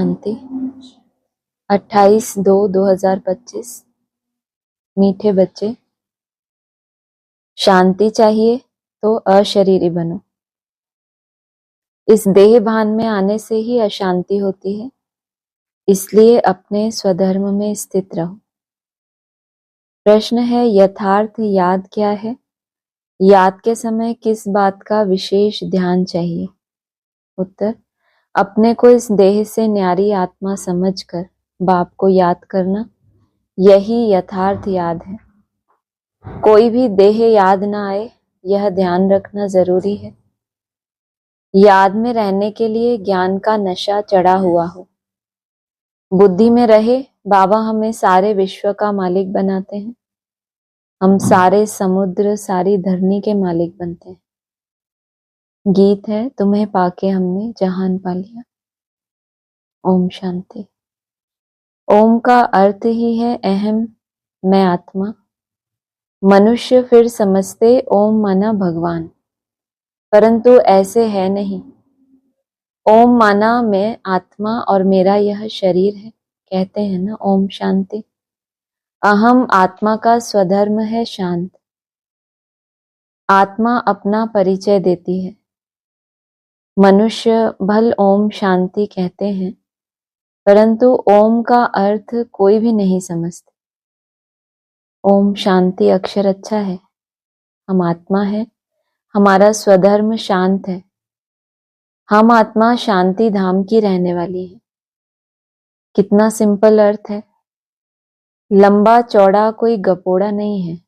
शांति 28/2/2025। मीठे बच्चे, शांति चाहिए तो अशरीरी बनो। इस देह भान में आने से ही अशांति होती है, इसलिए अपने स्वधर्म में स्थित रहो। प्रश्न है, यथार्थ याद क्या है? याद के समय किस बात का विशेष ध्यान चाहिए? उत्तर, अपने को इस देह से न्यारी आत्मा समझकर बाप को याद करना, यही यथार्थ याद है। कोई भी देह याद ना आए, यह ध्यान रखना जरूरी है। याद में रहने के लिए ज्ञान का नशा चढ़ा हुआ हो। बुद्धि में रहे बाबा हमें सारे विश्व का मालिक बनाते हैं। हम सारे समुद्र, सारी धरनी के मालिक बनते हैं। गीत है, तुम्हें पाके हमने जहान पा लिया। ओम शांति। ओम का अर्थ ही है अहम, मैं आत्मा। मनुष्य फिर समझते ओम माना भगवान, परंतु ऐसे है नहीं। ओम माना मैं आत्मा और मेरा यह शरीर है, कहते हैं ना ओम शांति। अहम आत्मा का स्वधर्म है शांत। आत्मा अपना परिचय देती है। मनुष्य भल ओम शांति कहते हैं, परंतु ओम का अर्थ कोई भी नहीं समझते। ओम शांति अक्षर अच्छा है। हम आत्मा है, हमारा स्वधर्म शांत है। हम आत्मा शांति धाम की रहने वाली है। कितना सिंपल अर्थ है। लंबा चौड़ा कोई गपोड़ा नहीं है।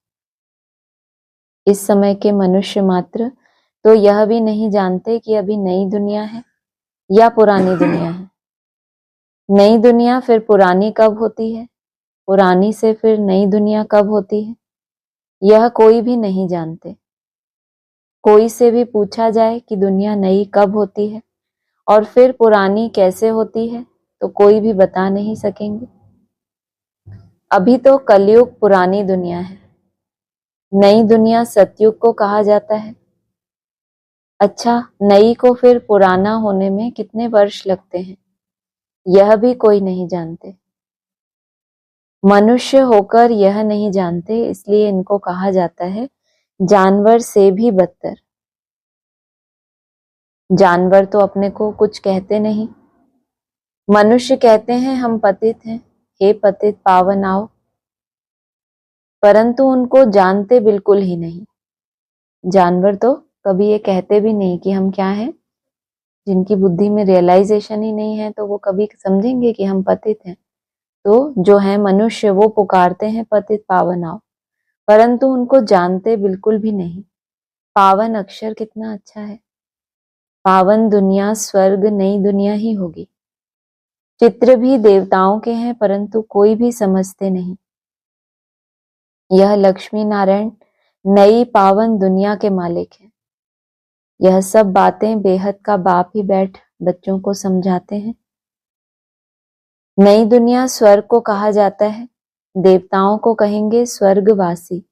इस समय के मनुष्य मात्र तो यह भी नहीं जानते कि अभी नई दुनिया है या पुरानी दुनिया है। नई दुनिया फिर पुरानी कब होती है, पुरानी से फिर नई दुनिया कब होती है, यह कोई भी नहीं जानते। कोई से भी पूछा जाए कि दुनिया नई कब होती है और फिर पुरानी कैसे होती है, तो कोई भी बता नहीं सकेंगे। अभी तो कलयुग पुरानी दुनिया है। नई दुनिया सतयुग को कहा जाता है। अच्छा, नई को फिर पुराना होने में कितने वर्ष लगते हैं, यह भी कोई नहीं जानते। मनुष्य होकर यह नहीं जानते, इसलिए इनको कहा जाता है जानवर से भी बदतर। जानवर तो अपने को कुछ कहते नहीं। मनुष्य कहते हैं हम पतित हैं, हे पतित पावन आओ, परंतु उनको जानते बिल्कुल ही नहीं। जानवर तो कभी ये कहते भी नहीं कि हम क्या हैं। जिनकी बुद्धि में रियलाइजेशन ही नहीं है, तो वो कभी समझेंगे कि हम पतित हैं। तो जो है मनुष्य, वो पुकारते हैं पतित पावन आओ, परंतु उनको जानते बिल्कुल भी नहीं। पावन अक्षर कितना अच्छा है। पावन दुनिया स्वर्ग नई दुनिया ही होगी। चित्र भी देवताओं के हैं, परंतु कोई भी समझते नहीं। यह लक्ष्मी नारायण नई पावन दुनिया के मालिक है। यह सब बातें बेहद का बाप ही बैठ बच्चों को समझाते हैं। नई दुनिया स्वर्ग को कहा जाता है। देवताओं को कहेंगे स्वर्गवासी।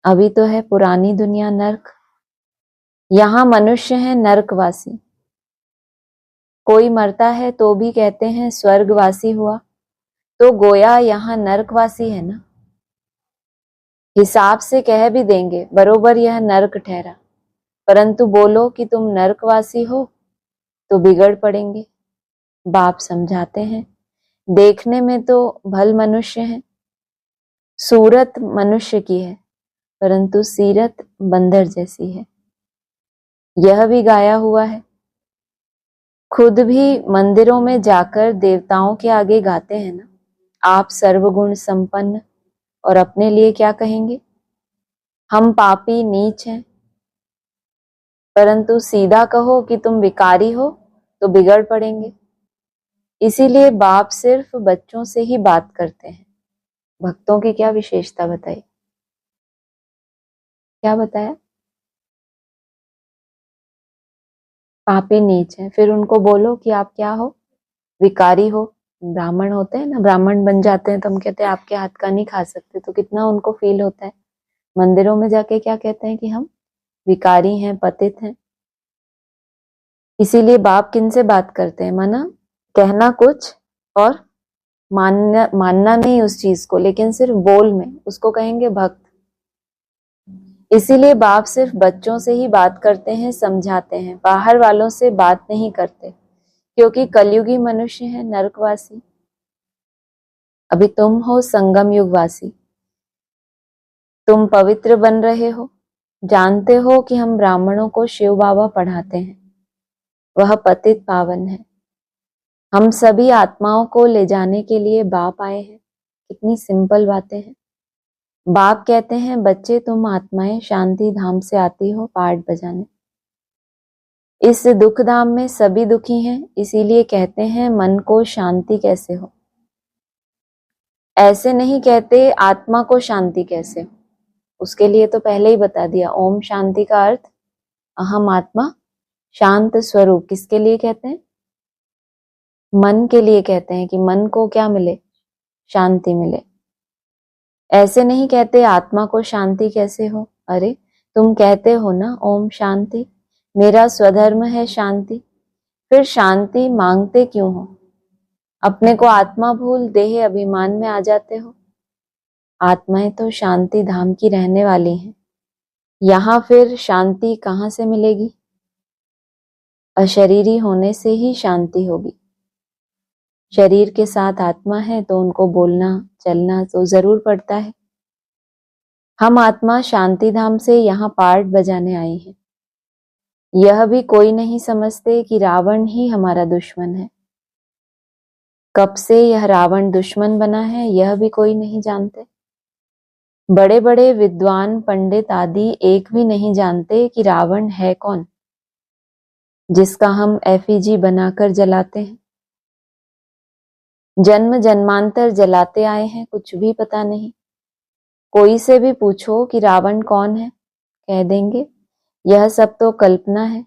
अभी तो है पुरानी दुनिया नर्क। यहाँ मनुष्य है नरकवासी। कोई मरता है तो भी कहते हैं स्वर्गवासी हुआ, तो गोया यहाँ नरकवासी है ना। हिसाब से कह भी देंगे बरोबर यह नरक ठहरा, परंतु बोलो कि तुम नरकवासी हो तो बिगड़ पड़ेंगे। बाप समझाते हैं, देखने में तो भल मनुष्य है, सूरत मनुष्य की है, परंतु सीरत बंदर जैसी है। यह भी गाया हुआ है। खुद भी मंदिरों में जाकर देवताओं के आगे गाते हैं ना, आप सर्वगुण संपन्न, और अपने लिए क्या कहेंगे, हम पापी नीच हैं। परंतु सीधा कहो कि तुम विकारी हो तो बिगड़ पड़ेंगे। इसीलिए बाप सिर्फ बच्चों से ही बात करते हैं। भक्तों की क्या विशेषता बताई, क्या बताया? पापी नीच है। फिर उनको बोलो कि आप क्या हो, विकारी हो। ब्राह्मण होते हैं ना, ब्राह्मण बन जाते हैं तो हम कहते हैं आपके हाथ का नहीं खा सकते, तो कितना उनको फील होता है। मंदिरों में जाके क्या कहते हैं कि हम विकारी हैं, पतित हैं। इसीलिए बाप किन से बात करते हैं, माना कहना कुछ और मानना नहीं उस चीज को, लेकिन सिर्फ बोल में उसको कहेंगे भक्त। इसीलिए बाप सिर्फ बच्चों से ही बात करते हैं, समझाते हैं, बाहर वालों से बात नहीं करते, क्योंकि कलयुगी मनुष्य है, नरकवासी। अभी तुम हो संगम युगवासी, तुम पवित्र बन रहे हो। जानते हो कि हम ब्राह्मणों को शिव बाबा पढ़ाते हैं, वह पतित पावन है। हम सभी आत्माओं को ले जाने के लिए बाप आए हैं। कितनी सिंपल बातें हैं। बाप कहते हैं बच्चे तुम आत्माएं शांति धाम से आती हो पाठ बजाने। इस दुख धाम में सभी दुखी हैं, इसीलिए कहते हैं मन को शांति कैसे हो। ऐसे नहीं कहते आत्मा को शांति कैसे हो, उसके लिए तो पहले ही बता दिया। ओम शांति का अर्थ अहम आत्मा शांत स्वरूप। किसके लिए कहते हैं? मन के लिए कहते हैं कि मन को क्या मिले? शांति मिले। ऐसे नहीं कहते आत्मा को शांति कैसे हो। अरे तुम कहते हो ना ओम शांति, मेरा स्वधर्म है शांति, फिर शांति मांगते क्यों हो? अपने को आत्मा भूल देह अभिमान में आ जाते हो। आत्माएं तो शांति धाम की रहने वाली हैं, यहाँ फिर शांति कहाँ से मिलेगी? अशरीरी होने से ही शांति होगी। शरीर के साथ आत्मा है तो उनको बोलना चलना तो जरूर पड़ता है। हम आत्मा शांति धाम से यहाँ पाठ बजाने आए हैं। यह भी कोई नहीं समझते कि रावण ही हमारा दुश्मन है। कब से यह रावण दुश्मन बना है यह भी कोई नहीं जानते। बड़े बड़े विद्वान पंडित आदि एक भी नहीं जानते कि रावण है कौन, जिसका हम एफिजी बनाकर जलाते हैं। जन्म जन्मांतर जलाते आए हैं, कुछ भी पता नहीं। कोई से भी पूछो कि रावण कौन है, कह देंगे यह सब तो कल्पना है।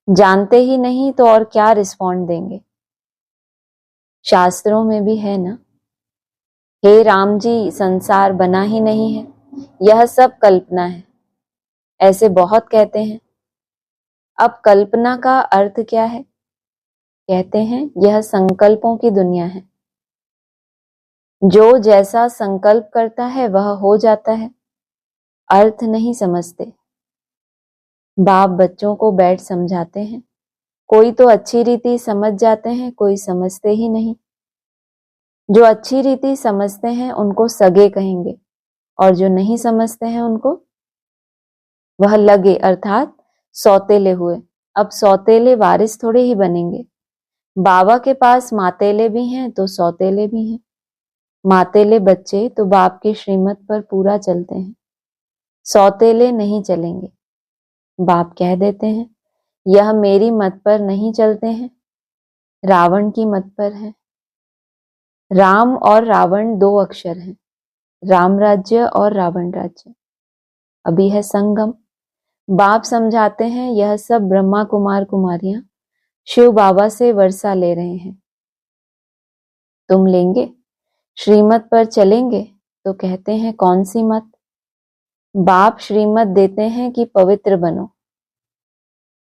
जानते ही नहीं तो और क्या रिस्पॉन्ड देंगे। शास्त्रों में भी है ना, हे राम जी संसार बना ही नहीं है, यह सब कल्पना है। ऐसे बहुत कहते हैं। अब कल्पना का अर्थ क्या है? कहते हैं यह संकल्पों की दुनिया है। जो जैसा संकल्प करता है वह हो जाता है। अर्थ नहीं समझते। बाप बच्चों को बैठ समझाते हैं। कोई तो अच्छी रीति समझ जाते हैं, कोई समझते ही नहीं। जो अच्छी रीति समझते हैं उनको सगे कहेंगे, और जो नहीं समझते हैं उनको वह लगे, अर्थात सौतेले हुए। अब सौतेले वारिस थोड़े ही बनेंगे। बाबा के पास मातेले भी हैं तो सौतेले भी हैं। मातेले बच्चे तो बाप की श्रीमत पर पूरा चलते हैं, सौतेले नहीं चलेंगे। बाप कह देते हैं यह मेरी मत पर नहीं चलते हैं, रावण की मत पर है। राम और रावण दो अक्षर हैं, राम राज्य और रावण राज्य। अभी है संगम। बाप समझाते हैं यह सब ब्रह्मा कुमार कुमारियां शिव बाबा से वर्षा ले रहे हैं। तुम लेंगे, श्रीमत पर चलेंगे? तो कहते हैं कौन सी मत? बाप श्रीमत देते हैं कि पवित्र बनो।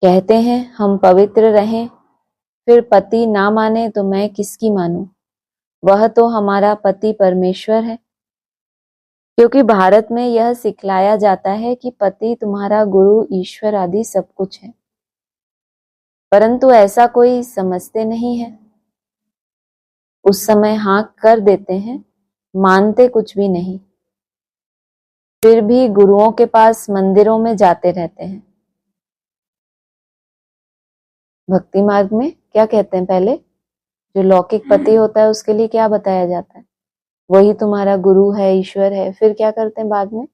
कहते हैं हम पवित्र रहें, फिर पति ना माने तो मैं किसकी मानूं? वह तो हमारा पति परमेश्वर है। क्योंकि भारत में यह सिखलाया जाता है कि पति तुम्हारा गुरु ईश्वर आदि सब कुछ है, परंतु ऐसा कोई समझते नहीं है। उस समय हाँ कर देते हैं, मानते कुछ भी नहीं, फिर भी गुरुओं के पास मंदिरों में जाते रहते हैं। भक्ति मार्ग में क्या कहते हैं? पहले जो लौकिक पति होता है उसके लिए क्या बताया जाता है? वही तुम्हारा गुरु है, ईश्वर है। फिर क्या करते हैं बाद में?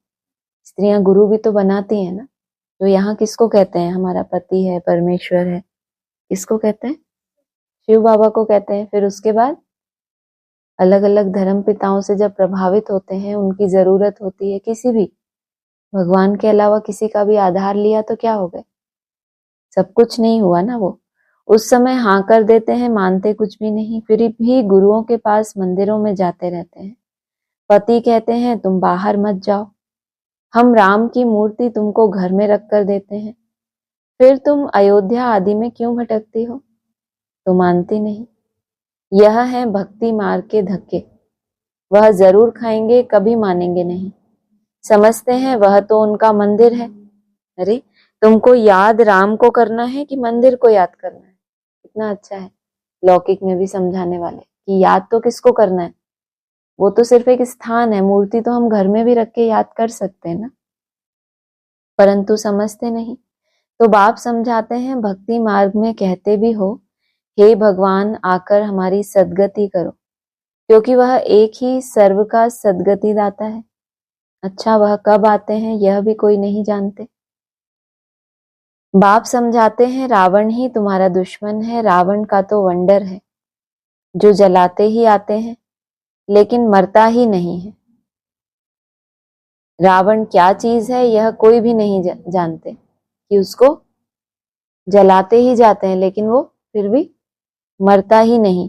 स्त्रियां गुरु भी तो बनाती हैं ना। तो यहाँ किसको कहते हैं हमारा पति है, परमेश्वर है? किसको कहते हैं? शिव बाबा को कहते हैं। फिर उसके बाद अलग अलग धर्म पिताओं से जब प्रभावित होते हैं, उनकी जरूरत होती है, किसी भी भगवान के अलावा किसी का भी आधार लिया तो क्या हो गए? सब कुछ नहीं हुआ ना। वो उस समय हाँ कर देते हैं, मानते कुछ भी नहीं, फिर भी गुरुओं के पास मंदिरों में जाते रहते हैं। पति कहते हैं तुम बाहर मत जाओ, हम राम की मूर्ति तुमको घर में रख कर देते हैं, फिर तुम अयोध्या आदि में क्यों भटकती हो? तो मानती नहीं। यह है भक्ति मार्ग के धक्के, वह जरूर खाएंगे, कभी मानेंगे नहीं। समझते हैं वह तो उनका मंदिर है। अरे तुमको याद राम को करना है कि मंदिर को याद करना है? कितना अच्छा है लौकिक में भी समझाने वाले कि याद तो किसको करना है, वो तो सिर्फ एक स्थान है। मूर्ति तो हम घर में भी रख के याद कर सकते हैं ना, परंतु समझते नहीं। तो बाप समझाते हैं भक्ति मार्ग में कहते भी हो, हे भगवान आकर हमारी सद्गति करो, क्योंकि वह एक ही सर्व का सद्गति दाता है। अच्छा वह कब आते हैं यह भी कोई नहीं जानते। बाप समझाते हैं रावण ही तुम्हारा दुश्मन है। रावण का तो वंडर है, जो जलाते ही आते हैं लेकिन मरता ही नहीं है। रावण क्या चीज है यह कोई भी नहीं जानते, कि उसको जलाते ही जाते हैं लेकिन वो फिर भी मरता ही नहीं।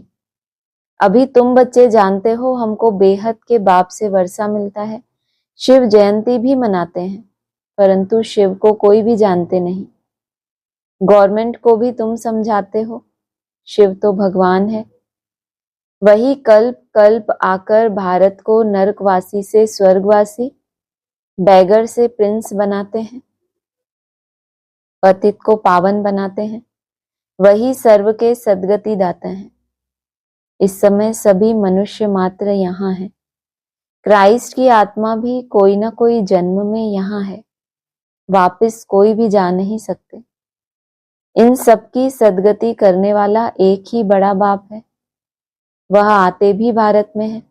अभी तुम बच्चे जानते हो हमको बेहद के बाप से वर्षा मिलता है। शिव जयंती भी मनाते हैं, परंतु शिव को कोई भी जानते नहीं। गवर्नमेंट को भी तुम समझाते हो, शिव तो भगवान है। वही कल्प कल्प आकर भारत को नरकवासी से स्वर्गवासी, बैगर से प्रिंस बनाते हैं, पतित को पावन बनाते हैं। वही सर्व के सद्गति दाता हैं। इस समय सभी मनुष्य मात्र यहाँ है। क्राइस्ट की आत्मा भी कोई ना कोई जन्म में यहाँ है, वापस कोई भी जा नहीं सकते। इन सबकी सद्गति करने वाला एक ही बड़ा बाप है, वह आते भी भारत में है।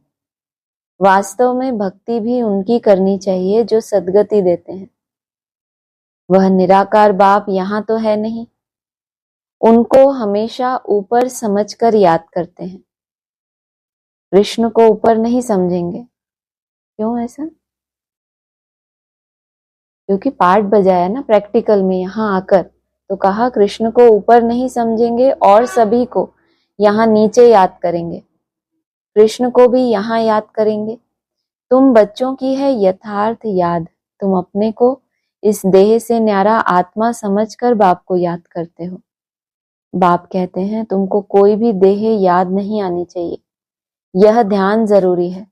वास्तव में भक्ति भी उनकी करनी चाहिए जो सद्गति देते हैं। वह निराकार बाप यहाँ तो है नहीं, उनको हमेशा ऊपर समझकर याद करते हैं। कृष्ण को ऊपर नहीं समझेंगे। क्यों ऐसा? क्योंकि पार्ट बजाया ना प्रैक्टिकल में यहाँ आकर, तो कहा कृष्ण को ऊपर नहीं समझेंगे और सभी को यहाँ नीचे याद करेंगे। कृष्ण को भी यहाँ याद करेंगे। तुम बच्चों की है यथार्थ याद, तुम अपने को इस देह से न्यारा आत्मा समझकर बाप को याद करते हो। बाप कहते हैं तुमको कोई भी देह याद नहीं आनी चाहिए, यह ध्यान जरूरी है।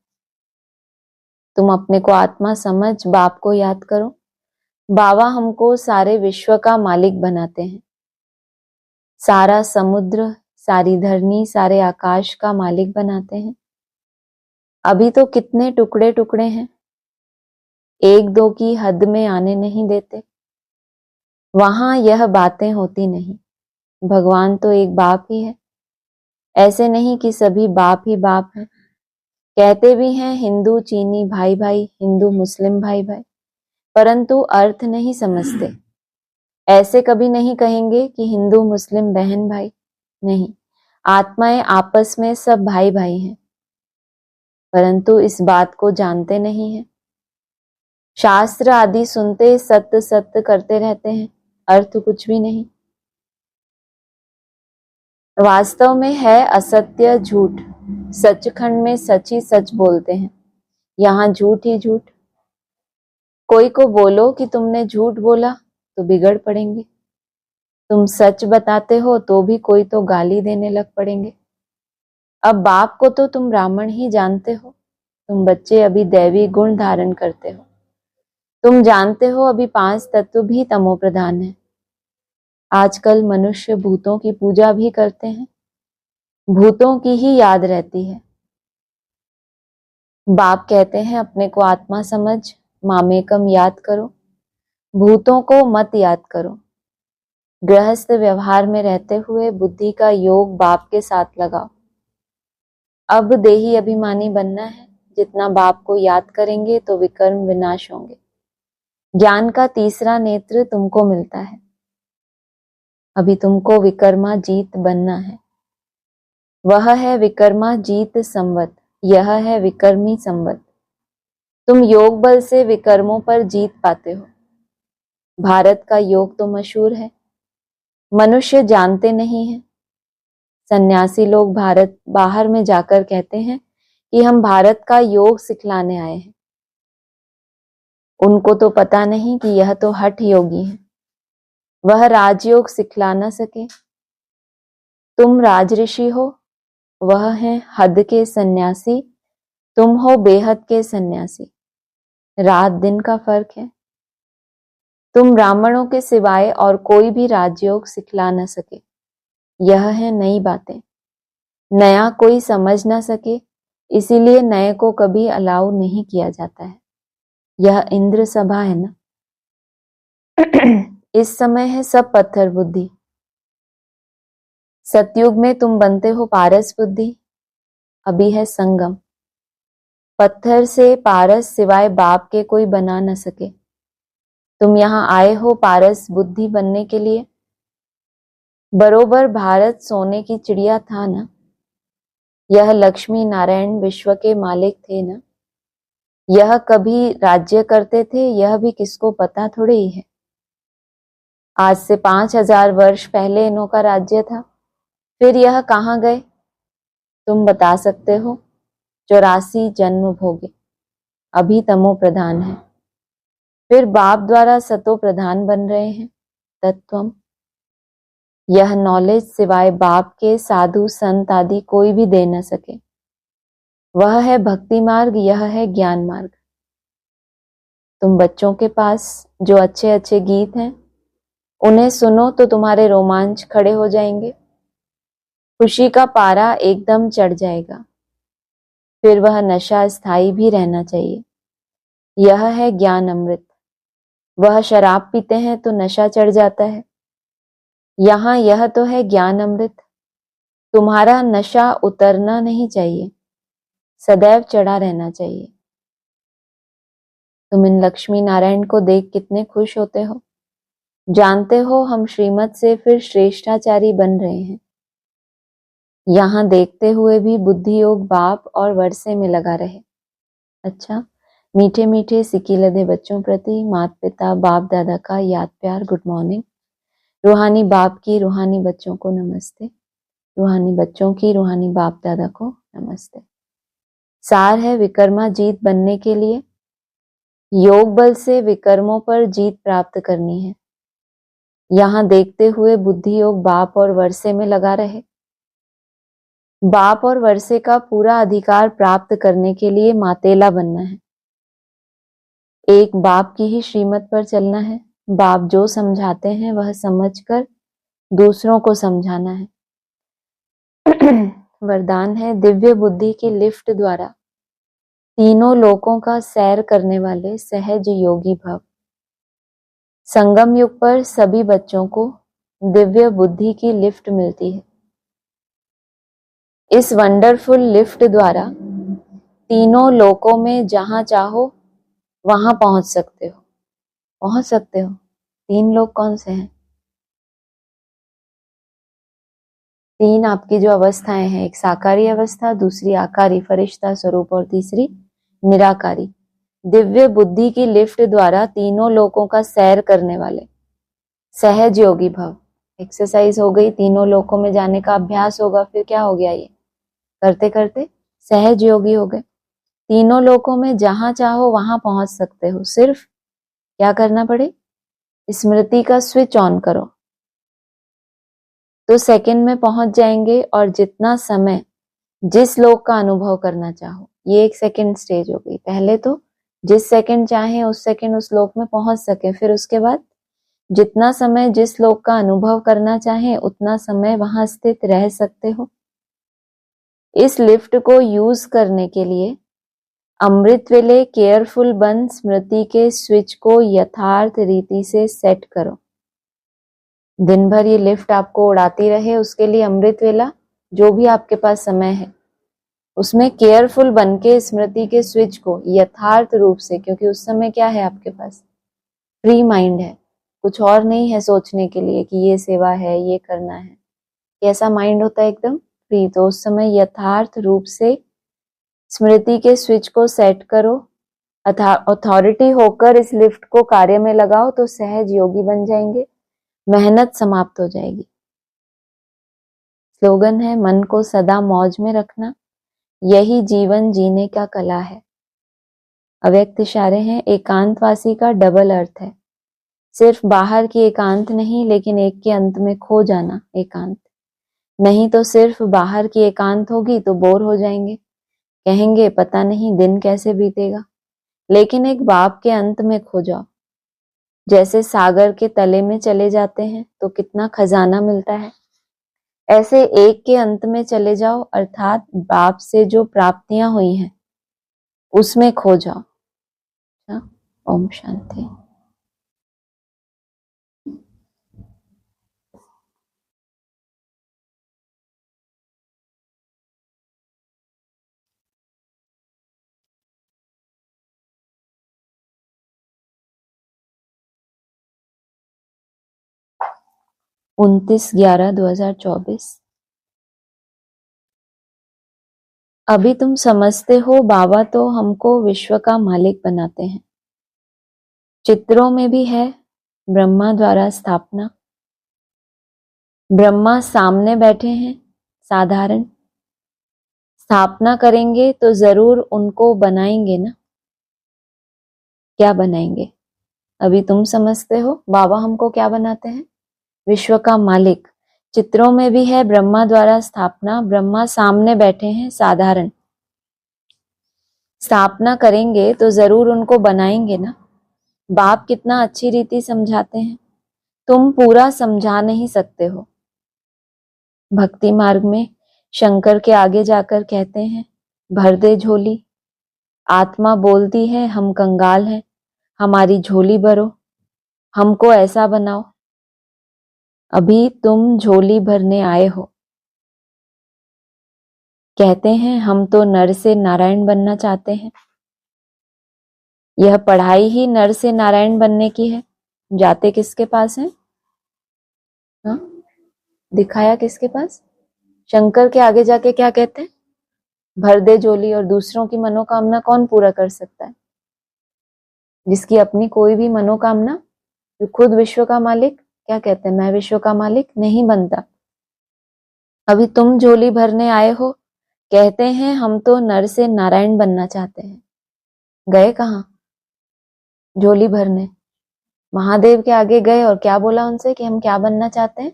तुम अपने को आत्मा समझ बाप को याद करो। बाबा हमको सारे विश्व का मालिक बनाते हैं, सारा समुद्र, सारी धरनी, सारे आकाश का मालिक बनाते हैं। अभी तो कितने टुकड़े टुकड़े हैं, एक दो की हद में आने नहीं देते। वहां यह बातें होती नहीं। भगवान तो एक बाप ही है, ऐसे नहीं कि सभी बाप ही बाप हैं। कहते भी हैं हिंदू चीनी भाई भाई, हिंदू मुस्लिम भाई भाई, परंतु अर्थ नहीं समझते। ऐसे कभी नहीं कहेंगे कि हिंदू मुस्लिम बहन भाई, नहीं, आत्माएं आपस में सब भाई भाई हैं, परंतु इस बात को जानते नहीं हैं। शास्त्र आदि सुनते सत्य सत्य करते रहते हैं, अर्थ कुछ भी नहीं। वास्तव में है असत्य झूठ, सचखंड में सच ही सच बोलते हैं, यहाँ झूठ ही झूठ। कोई को बोलो कि तुमने झूठ बोला तो बिगड़ पड़ेंगे, तुम सच बताते हो तो भी कोई तो गाली देने लग पड़ेंगे। अब बाप को तो तुम ब्राह्मण ही जानते हो, तुम बच्चे अभी दैवी गुण धारण करते हो। तुम जानते हो अभी 5 तत्व भी तमो प्रधान है। आजकल मनुष्य भूतों की पूजा भी करते हैं, भूतों की ही याद रहती है। बाप कहते हैं अपने को आत्मा समझ, मामेकम याद करो, भूतों को मत याद करो। गृहस्थ व्यवहार में रहते हुए बुद्धि का योग बाप के साथ लगाओ। अब देही अभिमानी बनना है, जितना बाप को याद करेंगे तो विकर्म विनाश होंगे। ज्ञान का तीसरा नेत्र तुमको मिलता है, अभी तुमको विकर्मा जीत बनना है। वह है विकर्मा जीत संवत, यह है विकर्मी संवत। तुम योग बल से विकर्मों पर जीत पाते हो। भारत का योग तो मशहूर है, मनुष्य जानते नहीं है। सन्यासी लोग भारत बाहर में जाकर कहते हैं कि हम भारत का योग सिखलाने आए हैं। उनको तो पता नहीं कि यह तो हठ योगी है, वह राजयोग सिखला न सके। तुम राजऋषि हो, वह हैं हद के सन्यासी, तुम हो बेहद के सन्यासी। रात दिन का फर्क है। तुम ब्राह्मणों के सिवाय और कोई भी राजयोग सिखला न सके, यह है नई बातें। नया कोई समझ न सके, इसीलिए नए को कभी अलाउ नहीं किया जाता है। यह इंद्र सभा है ना। इस समय है सब पत्थर बुद्धि। सतयुग में तुम बनते हो पारस बुद्धि। अभी है संगम। पत्थर से पारस सिवाय बाप के कोई बना न सके। तुम यहाँ आए हो पारस बुद्धि बनने के लिए। बरोबर भारत सोने की चिड़िया था ना। यह लक्ष्मी नारायण विश्व के मालिक थे ना। यह कभी राज्य करते थे, यह भी किसको पता थोड़े ही है। आज से 5000 वर्ष पहले इन्हों का राज्य था। फिर यह कहाँ गए? तुम बता सकते हो? 84 जन्म भोगे, अभी तमो प्रधान है। फिर बाप द्वारा सतो प्रधान बन रहे हैं तत्वम। यह नॉलेज सिवाय बाप के साधु संत आदि कोई भी दे न सके। वह है भक्ति मार्ग, यह है ज्ञान मार्ग। तुम बच्चों के पास जो अच्छे अच्छे गीत हैं उन्हें सुनो तो तुम्हारे रोमांच खड़े हो जाएंगे। खुशी का पारा एकदम चढ़ जाएगा। फिर वह नशा स्थायी भी रहना चाहिए। यह है ज्ञान अमृत। वह शराब पीते हैं तो नशा चढ़ जाता है। यहाँ यह तो है ज्ञान अमृत। तुम्हारा नशा उतरना नहीं चाहिए, सदैव चढ़ा रहना चाहिए। तुम इन लक्ष्मी नारायण को देख कितने खुश होते हो। जानते हो हम श्रीमत से फिर श्रेष्ठाचारी बन रहे हैं। यहाँ देखते हुए भी बुद्धि योग बाप और वर्षे में लगा रहे। अच्छा, मीठे मीठे सिकी लदे बच्चों प्रति माता पिता बाप दादा का याद प्यार गुड मॉर्निंग। रूहानी बाप की रूहानी बच्चों को नमस्ते। रूहानी बच्चों की रूहानी बाप दादा को नमस्ते। सार है विकर्मा जीत बनने के लिए योग बल से विकर्मों पर जीत प्राप्त करनी है। यहाँ देखते हुए बुद्धि योग बाप और वर्षे में लगा रहे। बाप और वर्षे का पूरा अधिकार प्राप्त करने के लिए मातेला बनना है। एक बाप की ही श्रीमत पर चलना है। बाप जो समझाते हैं वह समझकर दूसरों को समझाना है। वरदान है दिव्य बुद्धि की लिफ्ट द्वारा तीनों लोकों का सैर करने वाले सहज योगी भव। संगम युग पर सभी बच्चों को दिव्य बुद्धि की लिफ्ट मिलती है। इस वंडरफुल लिफ्ट द्वारा तीनों लोकों में जहां चाहो वहां पहुंच सकते हो। पहुंच सकते हो। 3 लोक कौन से हैं? 3 आपकी जो अवस्थाएं हैं, एक साकारी अवस्था, दूसरी आकारी फरिश्ता स्वरूप और तीसरी निराकारी। दिव्य बुद्धि की लिफ्ट द्वारा तीनों लोकों का सैर करने वाले सहज योगी भव। एक्सरसाइज हो गई, तीनों लोकों में जाने का अभ्यास होगा, फिर क्या हो गया? ये करते करते सहज योगी हो गए। तीनों लोकों में जहां चाहो वहां पहुंच सकते हो। सिर्फ क्या करना पड़े? स्मृति का स्विच ऑन करो तो सेकंड में पहुंच जाएंगे। और जितना समय जिस लोक का अनुभव करना चाहो, ये एक सेकंड स्टेज हो गई। पहले तो जिस सेकंड चाहे उस सेकंड उस लोक में पहुंच सके, फिर उसके बाद जितना समय जिस लोक का अनुभव करना चाहे उतना समय वहां स्थित रह सकते हो। इस लिफ्ट को यूज करने के लिए अमृत वेले केयरफुल बन स्मृति के स्विच को यथार्थ रीति से सेट करो। दिन भर ये लिफ्ट आपको उड़ाती रहे, उसके लिए अमृत वेला जो भी आपके पास समय है उसमें केयरफुल बन के स्मृति के स्विच को यथार्थ रूप से, क्योंकि उस समय क्या है आपके पास? फ्री माइंड है, कुछ और नहीं है सोचने के लिए कि ये सेवा है, ये करना है। कैसा माइंड होता है? एकदम फ्री। तो उस समय यथार्थ रूप से स्मृति के स्विच को सेट करो। अथॉरिटी होकर इस लिफ्ट को कार्य में लगाओ तो सहज योगी बन जाएंगे। मेहनत समाप्त हो जाएगी। स्लोगन है मन को सदा मौज में रखना, यही जीवन जीने का कला है। अव्यक्त इशारे हैं। एकांतवासी का डबल अर्थ है। सिर्फ बाहर की एकांत नहीं, लेकिन एक के अंत में खो जाना एकांत। नहीं तो सिर्फ बाहर की एकांत होगी तो बोर हो जाएंगे, कहेंगे पता नहीं दिन कैसे बीतेगा। लेकिन एक बाप के अंत में खो जाओ, जैसे सागर के तले में चले जाते हैं तो कितना खजाना मिलता है, ऐसे एक के अंत में चले जाओ, अर्थात बाप से जो प्राप्तियां हुई हैं उसमें खो जाओ। ओम शांति। उनतीस 11/2024। अभी तुम समझते हो बाबा तो हमको विश्व का मालिक बनाते हैं। चित्रों में भी है ब्रह्मा द्वारा स्थापना, ब्रह्मा सामने बैठे हैं साधारण, स्थापना करेंगे तो जरूर उनको बनाएंगे ना। क्या बनाएंगे? अभी तुम समझते हो बाबा हमको क्या बनाते हैं? विश्व का मालिक। चित्रों में भी है ब्रह्मा द्वारा स्थापना, ब्रह्मा सामने बैठे हैं साधारण, स्थापना करेंगे तो जरूर उनको बनाएंगे ना। बाप कितना अच्छी रीति समझाते हैं, तुम पूरा समझा नहीं सकते हो। भक्ति मार्ग में शंकर के आगे जाकर कहते हैं भर दे झोली, आत्मा बोलती है हम कंगाल हैं, हमारी झोली भरो, हमको ऐसा बनाओ। अभी तुम झोली भरने आए हो। कहते हैं हम तो नर से नारायण बनना चाहते हैं। यह पढ़ाई ही नर से नारायण बनने की है। जाते किसके पास है? हाँ, दिखाया किसके पास? शंकर के आगे जाके क्या कहते हैं? भर दे झोली। और दूसरों की मनोकामना कौन पूरा कर सकता है? जिसकी अपनी कोई भी मनोकामना, जो खुद विश्व का मालिक, क्या कहते हैं? मैं विश्व का मालिक नहीं बनता। अभी तुम झोली भरने आए हो, कहते हैं हम तो नर से नारायण बनना चाहते हैं। गए कहाँ? झोली भरने महादेव के आगे गए और क्या बोला उनसे कि हम क्या बनना चाहते हैं?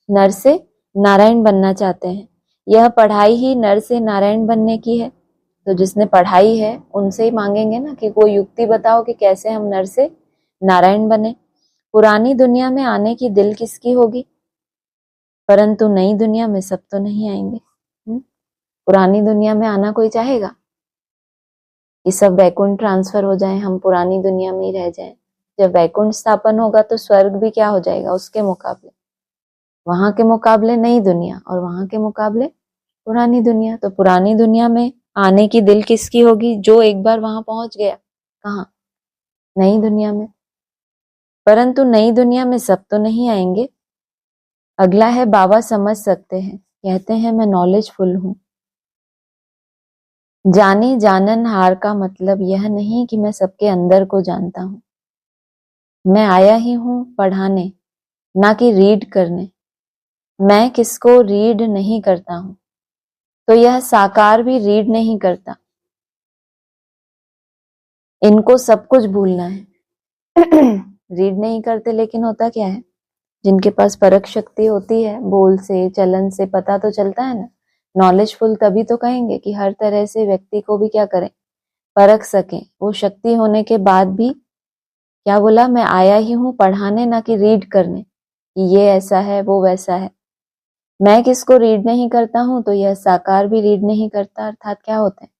नर से नारायण बनना चाहते हैं। यह पढ़ाई ही नर से नारायण बनने की है। तो जिसने पढ़ाई है उनसे ही मांगेंगे ना कि कोई युक्ति बताओ कि कैसे हम नर से नारायण बने। पुरानी दुनिया में आने की दिल किसकी होगी? परंतु नई दुनिया में सब तो नहीं आएंगे। पुरानी दुनिया में आना कोई चाहेगा कि सब वैकुंठ ट्रांसफर हो जाए, हम पुरानी दुनिया में ही रह जाएं? जब वैकुंठ स्थापन होगा तो स्वर्ग भी क्या हो जाएगा उसके मुकाबले? वहां के मुकाबले नई दुनिया और वहां के मुकाबले पुरानी दुनिया। तो पुरानी दुनिया में आने की दिल किसकी होगी? जो एक बार वहां पहुंच गया। कहाँ? नई दुनिया में। परंतु नई दुनिया में सब तो नहीं आएंगे। अगला है बाबा समझ सकते हैं, कहते हैं मैं नॉलेजफुल हूं। जाने जानन हार का मतलब यह नहीं कि मैं सबके अंदर को जानता हूं। मैं आया ही हूं पढ़ाने, ना कि रीड करने। मैं किसको रीड नहीं करता हूं, तो यह साकार भी रीड नहीं करता। इनको सब कुछ भूलना है। रीड नहीं करते, लेकिन होता क्या है? जिनके पास परख शक्ति होती है, बोल से चलन से पता तो चलता है ना। नॉलेजफुल तभी तो कहेंगे कि हर तरह से व्यक्ति को भी क्या करें, परख सकें। वो शक्ति होने के बाद भी क्या बोला? मैं आया ही हूं पढ़ाने, ना कि रीड करने कि ये ऐसा है वो वैसा है। मैं किसको रीड नहीं करता हूं, तो यह साकार भी रीड नहीं करता। अर्थात क्या होते हैं?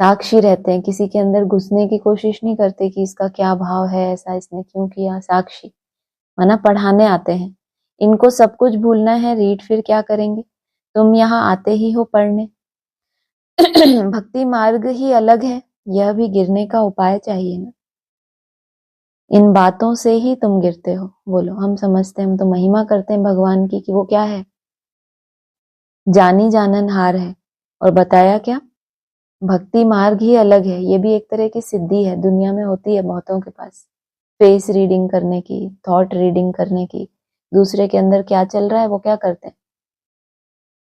साक्षी रहते हैं, किसी के अंदर घुसने की कोशिश नहीं करते कि इसका क्या भाव है, ऐसा इसने क्यों किया। साक्षी माना पढ़ाने आते हैं। इनको सब कुछ भूलना है, रीड फिर क्या करेंगे? तुम यहाँ आते ही हो पढ़ने। भक्ति मार्ग ही अलग है, यह भी गिरने का उपाय चाहिए ना। इन बातों से ही तुम गिरते हो। बोलो, हम समझते हैं, हम तो महिमा करते हैं भगवान की कि वो क्या है? जानी जानन हार है। और बताया क्या? भक्ति मार्ग ही अलग है। ये भी एक तरह की सिद्धि है, दुनिया में होती है बहुतों के पास। फेस रीडिंग करने की, थॉट रीडिंग करने की, दूसरे के अंदर क्या चल रहा है वो क्या करते हैं?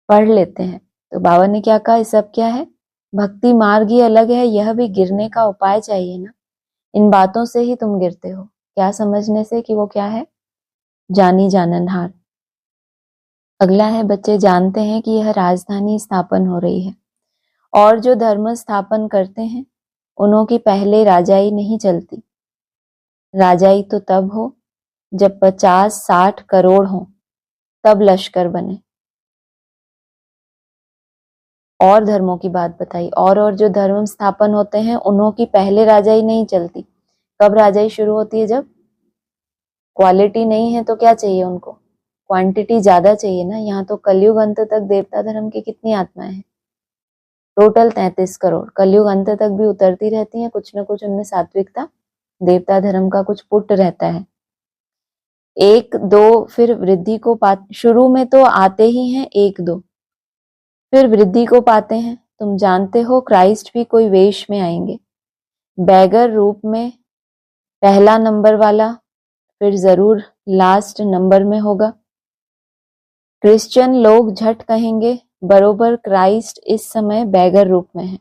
पढ़ लेते हैं। तो बाबा ने क्या कहा? ये सब क्या है? भक्ति मार्ग ही अलग है, यह भी गिरने का उपाय चाहिए ना। इन बातों से ही तुम गिरते हो। क्या समझने से कि वो क्या है? जानी जाननहार। अगला है, बच्चे जानते हैं कि यह राजधानी स्थापन हो रही है और जो धर्म स्थापन करते हैं उन्हों की पहले राजाई नहीं चलती। राजाई तो तब हो जब 50-60 करोड़ हो, तब लश्कर बने। और धर्मों की बात बताई, और जो धर्म स्थापन होते हैं उन्हों की पहले राजाई नहीं चलती। कब राजाई शुरू होती है? जब क्वालिटी नहीं है तो क्या चाहिए उनको? क्वांटिटी ज्यादा चाहिए ना। यहाँ तो कलयुग अंत तक देवता धर्म की कितनी आत्माएं हैं? टोटल 33 करोड़। कलयुग अंत तक भी उतरती रहती हैं, कुछ न कुछ उनमें सात्विकता देवता धर्म का कुछ पुट रहता है। 1-2 फिर वृद्धि को शुरू में तो आते ही हैं 1-2, फिर वृद्धि को पाते हैं। तुम जानते हो क्राइस्ट भी कोई वेश में आएंगे, बैगर रूप में, पहला नंबर वाला, फिर जरूर लास्ट नंबर में होगा। क्रिश्चियन लोग झट कहेंगे, बरोबर क्राइस्ट इस समय बैगर रूप में है।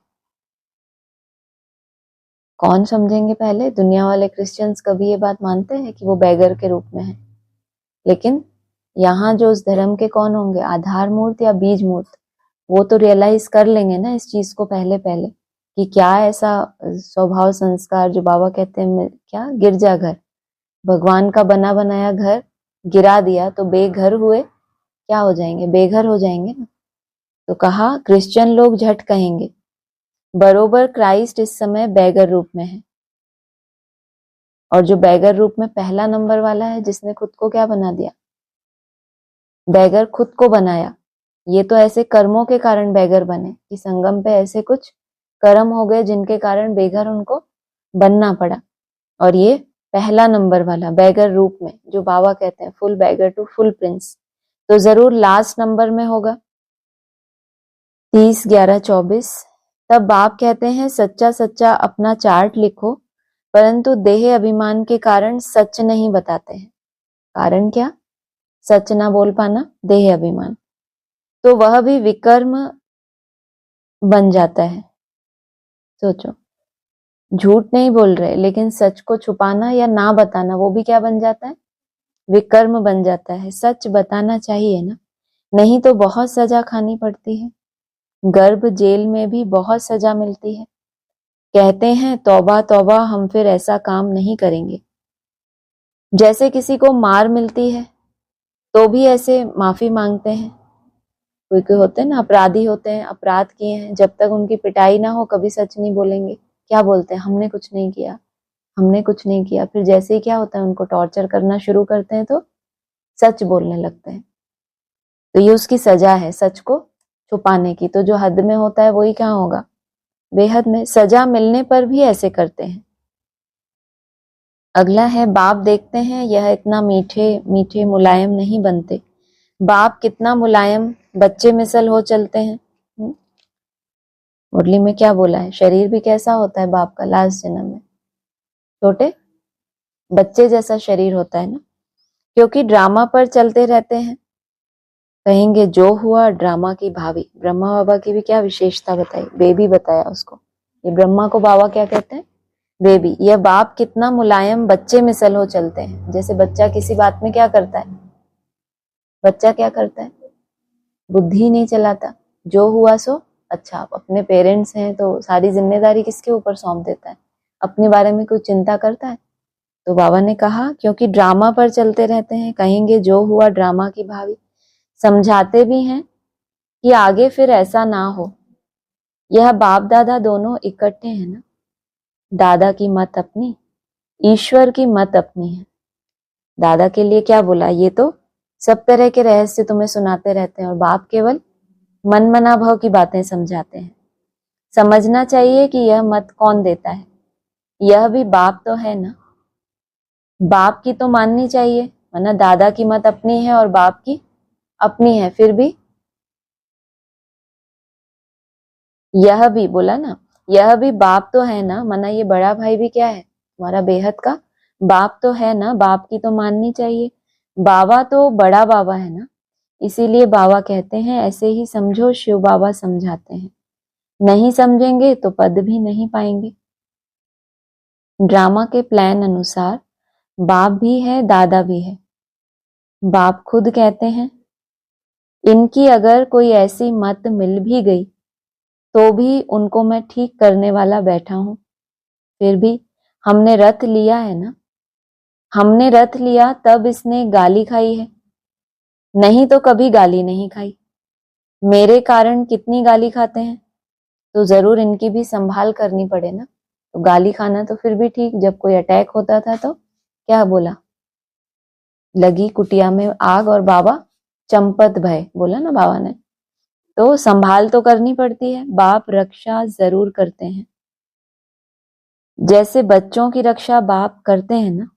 कौन समझेंगे पहले? दुनिया वाले क्रिश्चियंस कभी ये बात मानते हैं कि वो बैगर के रूप में है? लेकिन यहाँ जो उस धर्म के कौन होंगे, आधार मूर्त या बीज मूर्त, वो तो रियलाइज कर लेंगे ना इस चीज को पहले पहले कि क्या ऐसा स्वभाव संस्कार जो बाबा कहते हैं क्या, गिरजाघर, भगवान का बना बनाया घर गिरा दिया तो बेघर हुए, क्या हो जाएंगे? बेघर हो जाएंगे ना। तो कहा क्रिश्चियन लोग झट कहेंगे, बरोबर क्राइस्ट इस समय बैगर रूप में है। और जो बैगर रूप में पहला नंबर वाला है, जिसने खुद को क्या बना दिया? बैगर खुद को बनाया। ये तो ऐसे कर्मों के कारण बैगर बने कि संगम पे ऐसे कुछ कर्म हो गए जिनके कारण बेघर उनको बनना पड़ा। और ये पहला नंबर वाला बैगर रूप में, जो बाबा कहते हैं full beggar to full prince, तो जरूर लास्ट नंबर में होगा। 30-11-24। तब बाप कहते हैं सच्चा सच्चा अपना चार्ट लिखो, परंतु देह अभिमान के कारण सच नहीं बताते हैं। कारण क्या? सच ना बोल पाना, देह अभिमान। तो वह भी विकर्म बन जाता है। सोचो, झूठ नहीं बोल रहे लेकिन सच को छुपाना या ना बताना, वो भी क्या बन जाता है? विकर्म बन जाता है। सच बताना चाहिए ना, नहीं तो बहुत सजा खानी पड़ती है। गर्भ जेल में भी बहुत सजा मिलती है। कहते हैं तौबा तौबा, हम फिर ऐसा काम नहीं करेंगे। जैसे किसी को मार मिलती है तो भी ऐसे माफी मांगते हैं। कोई कोई होते हैं ना, अपराधी होते हैं, अपराध किए हैं, जब तक उनकी पिटाई ना हो कभी सच नहीं बोलेंगे। क्या बोलते हैं? हमने कुछ नहीं किया, हमने कुछ नहीं किया। फिर जैसे ही क्या होता है, उनको टॉर्चर करना शुरू करते हैं तो सच बोलने लगते हैं। तो ये उसकी सजा है, सच को छुपाने की। तो जो हद में होता है वही क्या होगा? बेहद में। सजा मिलने पर भी ऐसे करते हैं। अगला है, बाप देखते हैं यह इतना मीठे मीठे मुलायम नहीं बनते। बाप कितना मुलायम बच्चे मिसल हो चलते हैं। मुरली में क्या बोला है? शरीर भी कैसा होता है बाप का लास्ट जन्म में? छोटे बच्चे जैसा शरीर होता है ना, क्योंकि ड्रामा पर चलते रहते हैं। कहेंगे जो हुआ ड्रामा की भाभी। ब्रह्मा बाबा की भी क्या विशेषता बताई? बेबी बताया उसको। ये ब्रह्मा को बाबा क्या कहते हैं? बेबी। यह बाप कितना मुलायम बच्चे मिसल हो चलते हैं। जैसे बच्चा किसी बात में क्या करता है? बच्चा क्या करता है? बुद्धि नहीं चलाता, जो हुआ सो अच्छा। अपने पेरेंट्स हैं तो सारी जिम्मेदारी किसके ऊपर सौंप देता है? अपने बारे में कोई चिंता करता है? तो बाबा ने कहा क्योंकि ड्रामा पर चलते रहते हैं, कहेंगे जो हुआ ड्रामा की भावी। समझाते भी हैं कि आगे फिर ऐसा ना हो। यह बाप दादा दोनों इकट्ठे हैं ना। दादा की मत अपनी, ईश्वर की मत अपनी है। दादा के लिए क्या बोला? ये तो सब तरह के रहस्य तुम्हें सुनाते रहते हैं, और बाप केवल मन मना भाव की बातें समझाते हैं। समझना चाहिए कि यह मत कौन देता है। यह भी बाप तो है ना। बाप की तो माननी चाहिए, वरना दादा की मत अपनी है और बाप की अपनी है। फिर भी यह भी बोला ना, यह भी बाप तो है ना, मना ये बड़ा भाई भी क्या है? तुम्हारा बेहद का बाप तो है ना। बाप की तो माननी चाहिए। बाबा तो बड़ा बाबा है ना, इसीलिए बाबा कहते हैं ऐसे ही समझो। शिव बाबा समझाते हैं, नहीं समझेंगे तो पद भी नहीं पाएंगे। ड्रामा के प्लान अनुसार बाप भी है, दादा भी है। बाप खुद कहते हैं इनकी अगर कोई ऐसी मत मिल भी गई तो भी उनको मैं ठीक करने वाला बैठा हूं। फिर भी हमने रथ लिया है ना, हमने रथ लिया तब इसने गाली खाई है, नहीं तो कभी गाली नहीं खाई। मेरे कारण कितनी गाली खाते हैं, तो जरूर इनकी भी संभाल करनी पड़े ना। तो गाली खाना तो फिर भी ठीक, जब कोई अटैक होता था तो क्या बोला, लगी कुटिया में आग और बाबा चंपत भय, बोला ना बाबा ने। तो संभाल तो करनी पड़ती है, बाप रक्षा जरूर करते हैं। जैसे बच्चों की रक्षा बाप करते हैं ना,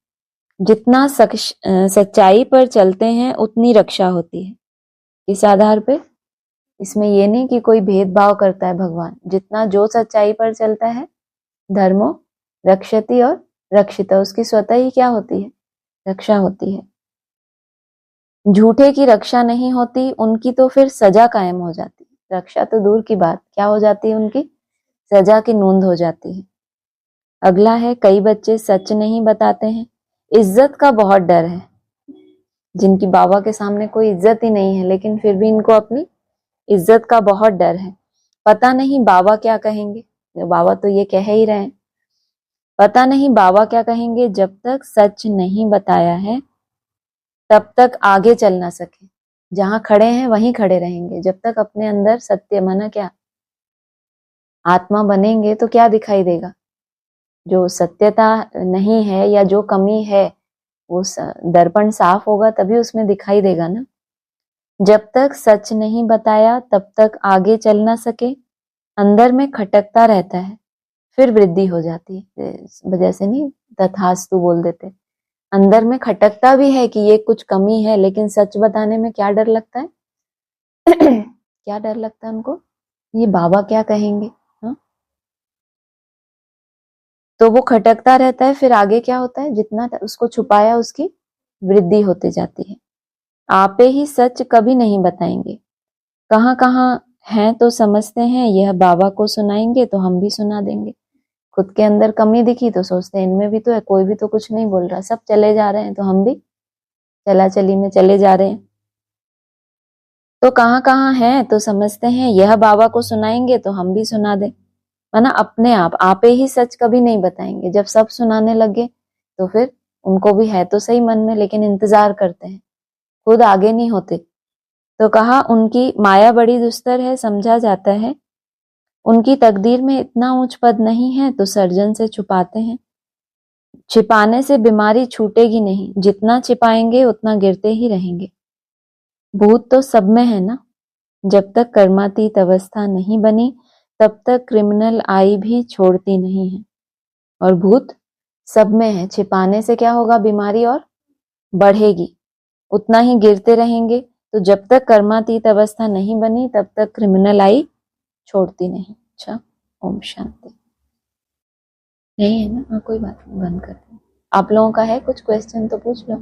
जितना सच्चाई पर चलते हैं उतनी रक्षा होती है। इस आधार पे इसमें ये नहीं कि कोई भेदभाव करता है भगवान, जितना जो सच्चाई पर चलता है, धर्मो रक्षति और रक्षिता, उसकी स्वतः ही क्या होती है, रक्षा होती है। झूठे की रक्षा नहीं होती, उनकी तो फिर सजा कायम हो जाती है। रक्षा तो दूर की बात, क्या हो जाती है उनकी, सजा की नोंद हो जाती है। अगला है, कई बच्चे सच नहीं बताते हैं, इज्जत का बहुत डर है। जिनकी बाबा के सामने कोई इज्जत ही नहीं है, लेकिन फिर भी इनको अपनी इज्जत का बहुत डर है। पता नहीं बाबा क्या कहेंगे, बाबा तो ये कह ही रहे हैं, पता नहीं बाबा क्या कहेंगे। जब तक सच नहीं बताया है तब तक आगे चल ना सके। जहां खड़े हैं वहीं खड़े रहेंगे, जब तक अपने अंदर सत्य माना क्या आत्मा बनेंगे तो क्या दिखाई देगा, जो सत्यता नहीं है या जो कमी है वो दर्पण साफ होगा तभी उसमें दिखाई देगा ना। जब तक सच नहीं बताया तब तक आगे चल ना सके, अंदर में खटकता रहता है, फिर वृद्धि हो जाती है। इस वजह से नहीं तथास्तु बोल देते, अंदर में खटकता भी है कि ये कुछ कमी है, लेकिन सच बताने में क्या डर लगता है क्या डर लगता है उनको, ये बाबा क्या कहेंगे। हाँ, तो वो खटकता रहता है, फिर आगे क्या होता है, जितना उसको छुपाया उसकी वृद्धि होती जाती है। आपे ही सच कभी नहीं बताएंगे, कहाँ कहाँ हैं तो समझते हैं यह बाबा को सुनाएंगे तो हम भी सुना देंगे। खुद के अंदर कमी दिखी तो सोचते हैं इनमें भी तो है, कोई भी तो कुछ नहीं बोल रहा, सब चले जा रहे हैं तो हम भी चला चली में चले जा रहे हैं। तो कहाँ कहाँ हैं तो समझते हैं यह बाबा को सुनाएंगे तो हम भी सुना दें, माना अपने आपे ही सच कभी नहीं बताएंगे। जब सब सुनाने लगे तो फिर उनको भी है तो सही मन में, लेकिन इंतजार करते हैं, खुद आगे नहीं होते। तो कहा उनकी माया बड़ी दुस्तर है, समझा जाता है उनकी तकदीर में इतना ऊंच पद नहीं है तो सर्जन से छुपाते हैं। छिपाने से बीमारी छूटेगी नहीं, जितना छिपाएंगे उतना गिरते ही रहेंगे। भूत तो सब में है ना, जब तक कर्मातीत अवस्था नहीं बनी तब तक क्रिमिनल आई भी छोड़ती नहीं है। और भूत सब में है, छिपाने से क्या होगा, बीमारी और बढ़ेगी, उतना ही गिरते रहेंगे। तो जब तक कर्मातीत अवस्था नहीं बनी तब तक क्रिमिनल आई छोड़ती नहीं। अच्छा, ओम शांति। नहीं है ना, हाँ कोई बात नहीं, बंद करते हैं। आप लोगों का है कुछ क्वेश्चन तो पूछ लो,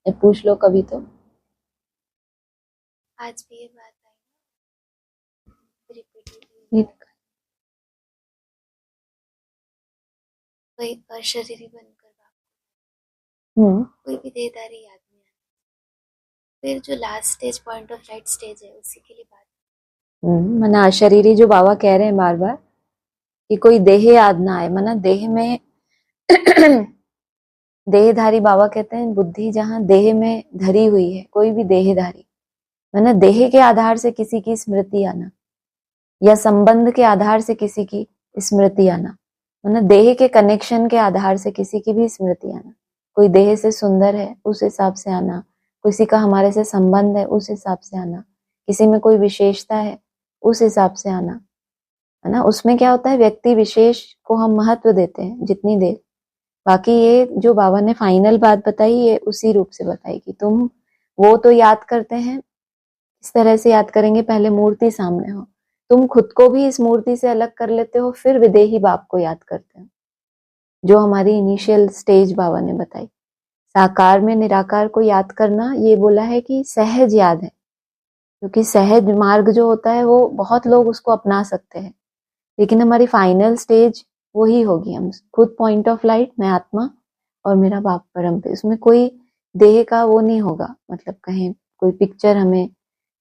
पूछ लो कभी तो। आज भी ये बात आई रिपीटेडली, कोई अशरीरी बनकर कोई भी देहधारी याद नहीं आता। फिर जो last stage point of light stage है उसी के लिए बात। मना अशरीरी जो बाबा कह रहे हैं बार बार कि कोई देह याद ना आए, मना देह में देहधारी बाबा कहते हैं बुद्धि जहां देह में धरी हुई है, कोई भी देहधारी, मना देह के आधार से किसी की स्मृति आना या संबंध के आधार से किसी की स्मृति आना, मतलब देह के कनेक्शन के आधार से किसी की भी स्मृति आना। कोई देह से सुंदर है उस हिसाब से आना, किसी का हमारे से संबंध है उस हिसाब से आना, किसी में कोई विशेषता है उस हिसाब से आना, है ना। उसमें क्या होता है, व्यक्ति विशेष को हम महत्व देते हैं जितनी देर, बाकी ये जो बाबा ने फाइनल बात बताई ये उसी रूप से बताई कि तुम वो तो याद करते हैं, इस तरह से याद करेंगे, पहले मूर्ति सामने हो, तुम खुद को भी इस मूर्ति से अलग कर लेते हो, फिर विदेही बाप को याद करते हो, जो हमारी इनिशियल स्टेज बाबा ने बताई। साकार में निराकार को याद करना, ये बोला है कि सहज याद है, क्योंकि सहज मार्ग जो होता है वो बहुत लोग उसको अपना सकते हैं, लेकिन हमारी फाइनल स्टेज वही होगी, हम खुद पॉइंट ऑफ लाइट, मैं आत्मा और मेरा बाप परम पे, उसमें कोई देह का वो नहीं होगा, मतलब कहें कोई पिक्चर हमें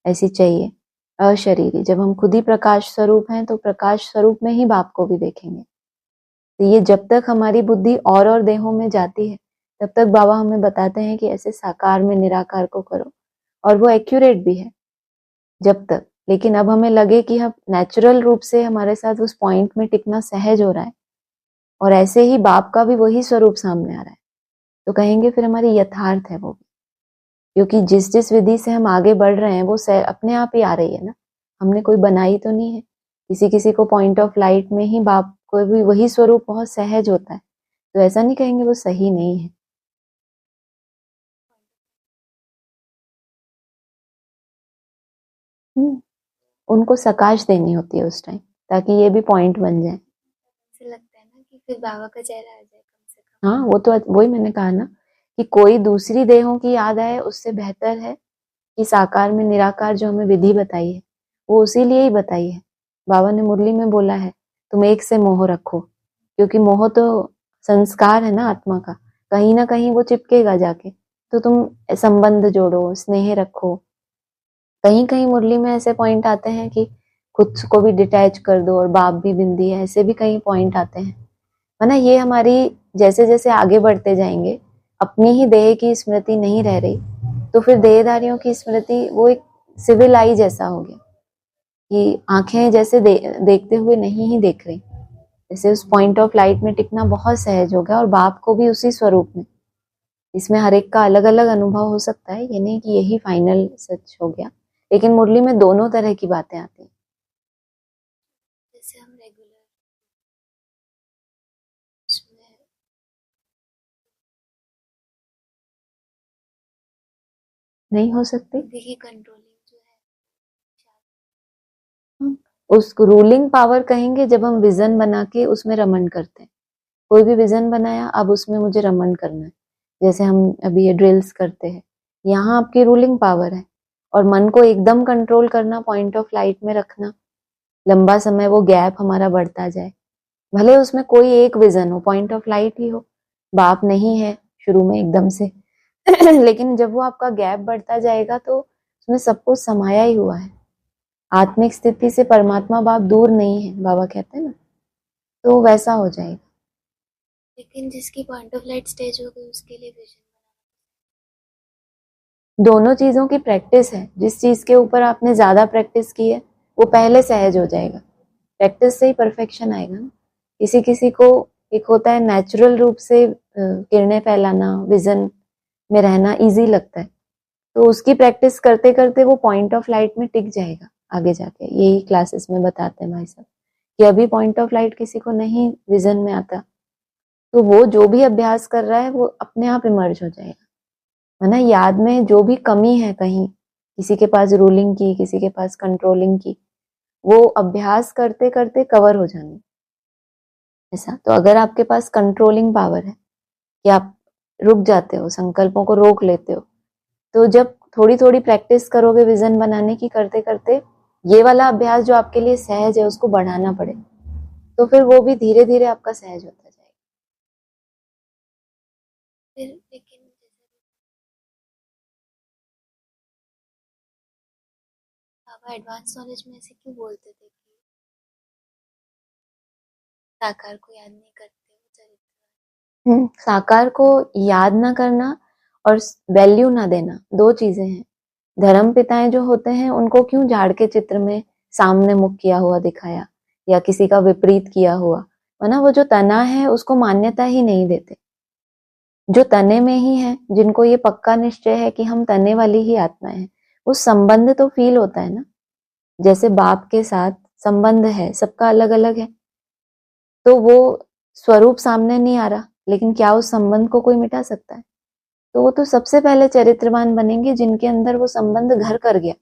ऐसी चाहिए अशरीरी। जब हम खुद ही प्रकाश स्वरूप हैं तो प्रकाश स्वरूप में ही बाप को भी देखेंगे। तो ये जब तक हमारी बुद्धि और देहों में जाती है तब तक बाबा हमें बताते हैं कि ऐसे साकार में निराकार को करो, और वो एक्यूरेट भी है जब तक। लेकिन अब हमें लगे कि हम नेचुरल रूप से हमारे साथ उस पॉइंट में टिकना सहज हो रहा है और ऐसे ही बाप का भी वही स्वरूप सामने आ रहा है, तो कहेंगे फिर हमारी यथार्थ है वो भी। क्योंकि जिस जिस विधि से हम आगे बढ़ रहे हैं वो अपने आप ही आ रही है ना, हमने कोई बनाई तो नहीं है। किसी किसी को पॉइंट ऑफ लाइट में ही बाप को भी वही स्वरूप बहुत सहज होता है, तो ऐसा नहीं कहेंगे वो सही नहीं है। उनको सकाश देनी होती है उस टाइम, ताकि ये भी पॉइंट बन जाए। ऐसे लगता है ना कि फिर बाबा का चेहरा आ जाए कम से कम। हाँ, वो तो वही मैंने कहा ना कि कोई दूसरी देहों की याद आए उससे बेहतर है कि साकार में निराकार जो हमें विधि बताई है वो उसी लिए ही बताई है। बाबा ने मुरली में बोला है तुम एक से मोह रखो, क्योंकि मोह तो संस्कार है ना आत्मा का, कहीं ना कहीं वो चिपकेगा जाके। तो तुम संबंध जोड़ो, स्नेह रखो। कहीं कहीं मुरली में ऐसे पॉइंट आते हैं कि खुद को भी डिटैच कर दो और बाप भी बिंदी है, ऐसे भी कई पॉइंट आते हैं, है ना। ये हमारी जैसे जैसे आगे बढ़ते जाएंगे अपनी ही देह की स्मृति नहीं रह रही, तो फिर देहधारियों की स्मृति वो एक सिविल आई जैसा हो गया कि आंखें जैसे देखते हुए नहीं ही देख रही। जैसे उस पॉइंट ऑफ लाइट में टिकना बहुत सहज हो गया, और बाप को भी उसी स्वरूप में। इसमें हर एक का अलग अलग अनुभव हो सकता है, ये नहीं कि यही फाइनल सच हो गया, लेकिन मुरली में दोनों तरह की बातें आती हैं। जैसे हम रेगुलर उसमें नहीं हो सकती देखिए कंट्रोलिंग जो है उसको रूलिंग पावर कहेंगे जब हम विजन बना के उसमें रमन करते हैं। कोई भी विजन बनाया, अब उसमें मुझे रमन करना है, जैसे हम अभी ये ड्रिल्स करते हैं, यहाँ आपकी रूलिंग पावर है। और मन को एकदम कंट्रोल करना, पॉइंट ऑफ लाइट में रखना, लंबा समय वो गैप हमारा बढ़ता जाए, भले उसमें कोई एक विजन हो, पॉइंट ऑफ लाइट ही हो, बाप नहीं है शुरू में एकदम से लेकिन जब वो आपका गैप बढ़ता जाएगा तो उसमें सब कुछ समाया ही हुआ है। आत्मिक स्थिति से परमात्मा बाप दूर नहीं है, बाबा कहते हैं ना, तो वैसा हो जाएगा। लेकिन जिसकी पॉइंट ऑफ लाइट स्टेज हो गई उसके लिए विजन दोनों चीजों की प्रैक्टिस है। जिस चीज के ऊपर आपने ज्यादा प्रैक्टिस की है वो पहले सहज हो जाएगा, प्रैक्टिस से ही परफेक्शन आएगा ना। किसी किसी को एक होता है नेचुरल रूप से किरणें फैलाना, विजन में रहना इजी लगता है, तो उसकी प्रैक्टिस करते करते वो पॉइंट ऑफ लाइट में टिक जाएगा आगे जाके। यही क्लासेस में बताते हैं भाई साहब कि अभी पॉइंट ऑफ लाइट किसी को नहीं विजन में आता, तो वो जो भी अभ्यास कर रहा है वो अपने आप इमर्ज हो जाएगा, है ना। याद में जो भी कमी है कहीं, किसी के पास रूलिंग की, किसी के पास कंट्रोलिंग की, वो अभ्यास करते करते कवर हो जानी ऐसा। तो अगर आपके पास कंट्रोलिंग पावर है कि आप रुक जाते हो, संकल्पों को रोक लेते हो, तो जब थोड़ी थोड़ी प्रैक्टिस करोगे विजन बनाने की, करते करते ये वाला अभ्यास जो आपके लिए सहज है उसको बढ़ाना पड़े, तो फिर वो भी धीरे धीरे आपका सहज होता जाएगा। फिर लेकिन बाबा एडवांस नॉलेज में ऐसे क्यों बोलते थे कि साकार को याद नहीं करते वो चरित्र? साकार को याद ना करना और वैल्यू ना देना दो चीजें हैं। धर्म पिताएं जो होते हैं उनको क्यों झाड़ के चित्र में सामने मुख किया हुआ दिखाया या किसी का विपरीत किया हुआ, वरना वो जो तना है उसको मान्यता ही नहीं देते। जो तने में ही है, जिनको ये पक्का निश्चय है कि हम तने वाली ही आत्माएं हैं, उस संबंध तो फील होता है ना। जैसे बाप के साथ संबंध है, सबका अलग अलग है, तो वो स्वरूप सामने नहीं आ रहा, लेकिन क्या उस संबंध को कोई मिटा सकता है? तो वो तो सबसे पहले चरित्रवान बनेंगे जिनके अंदर वो संबंध घर कर गया।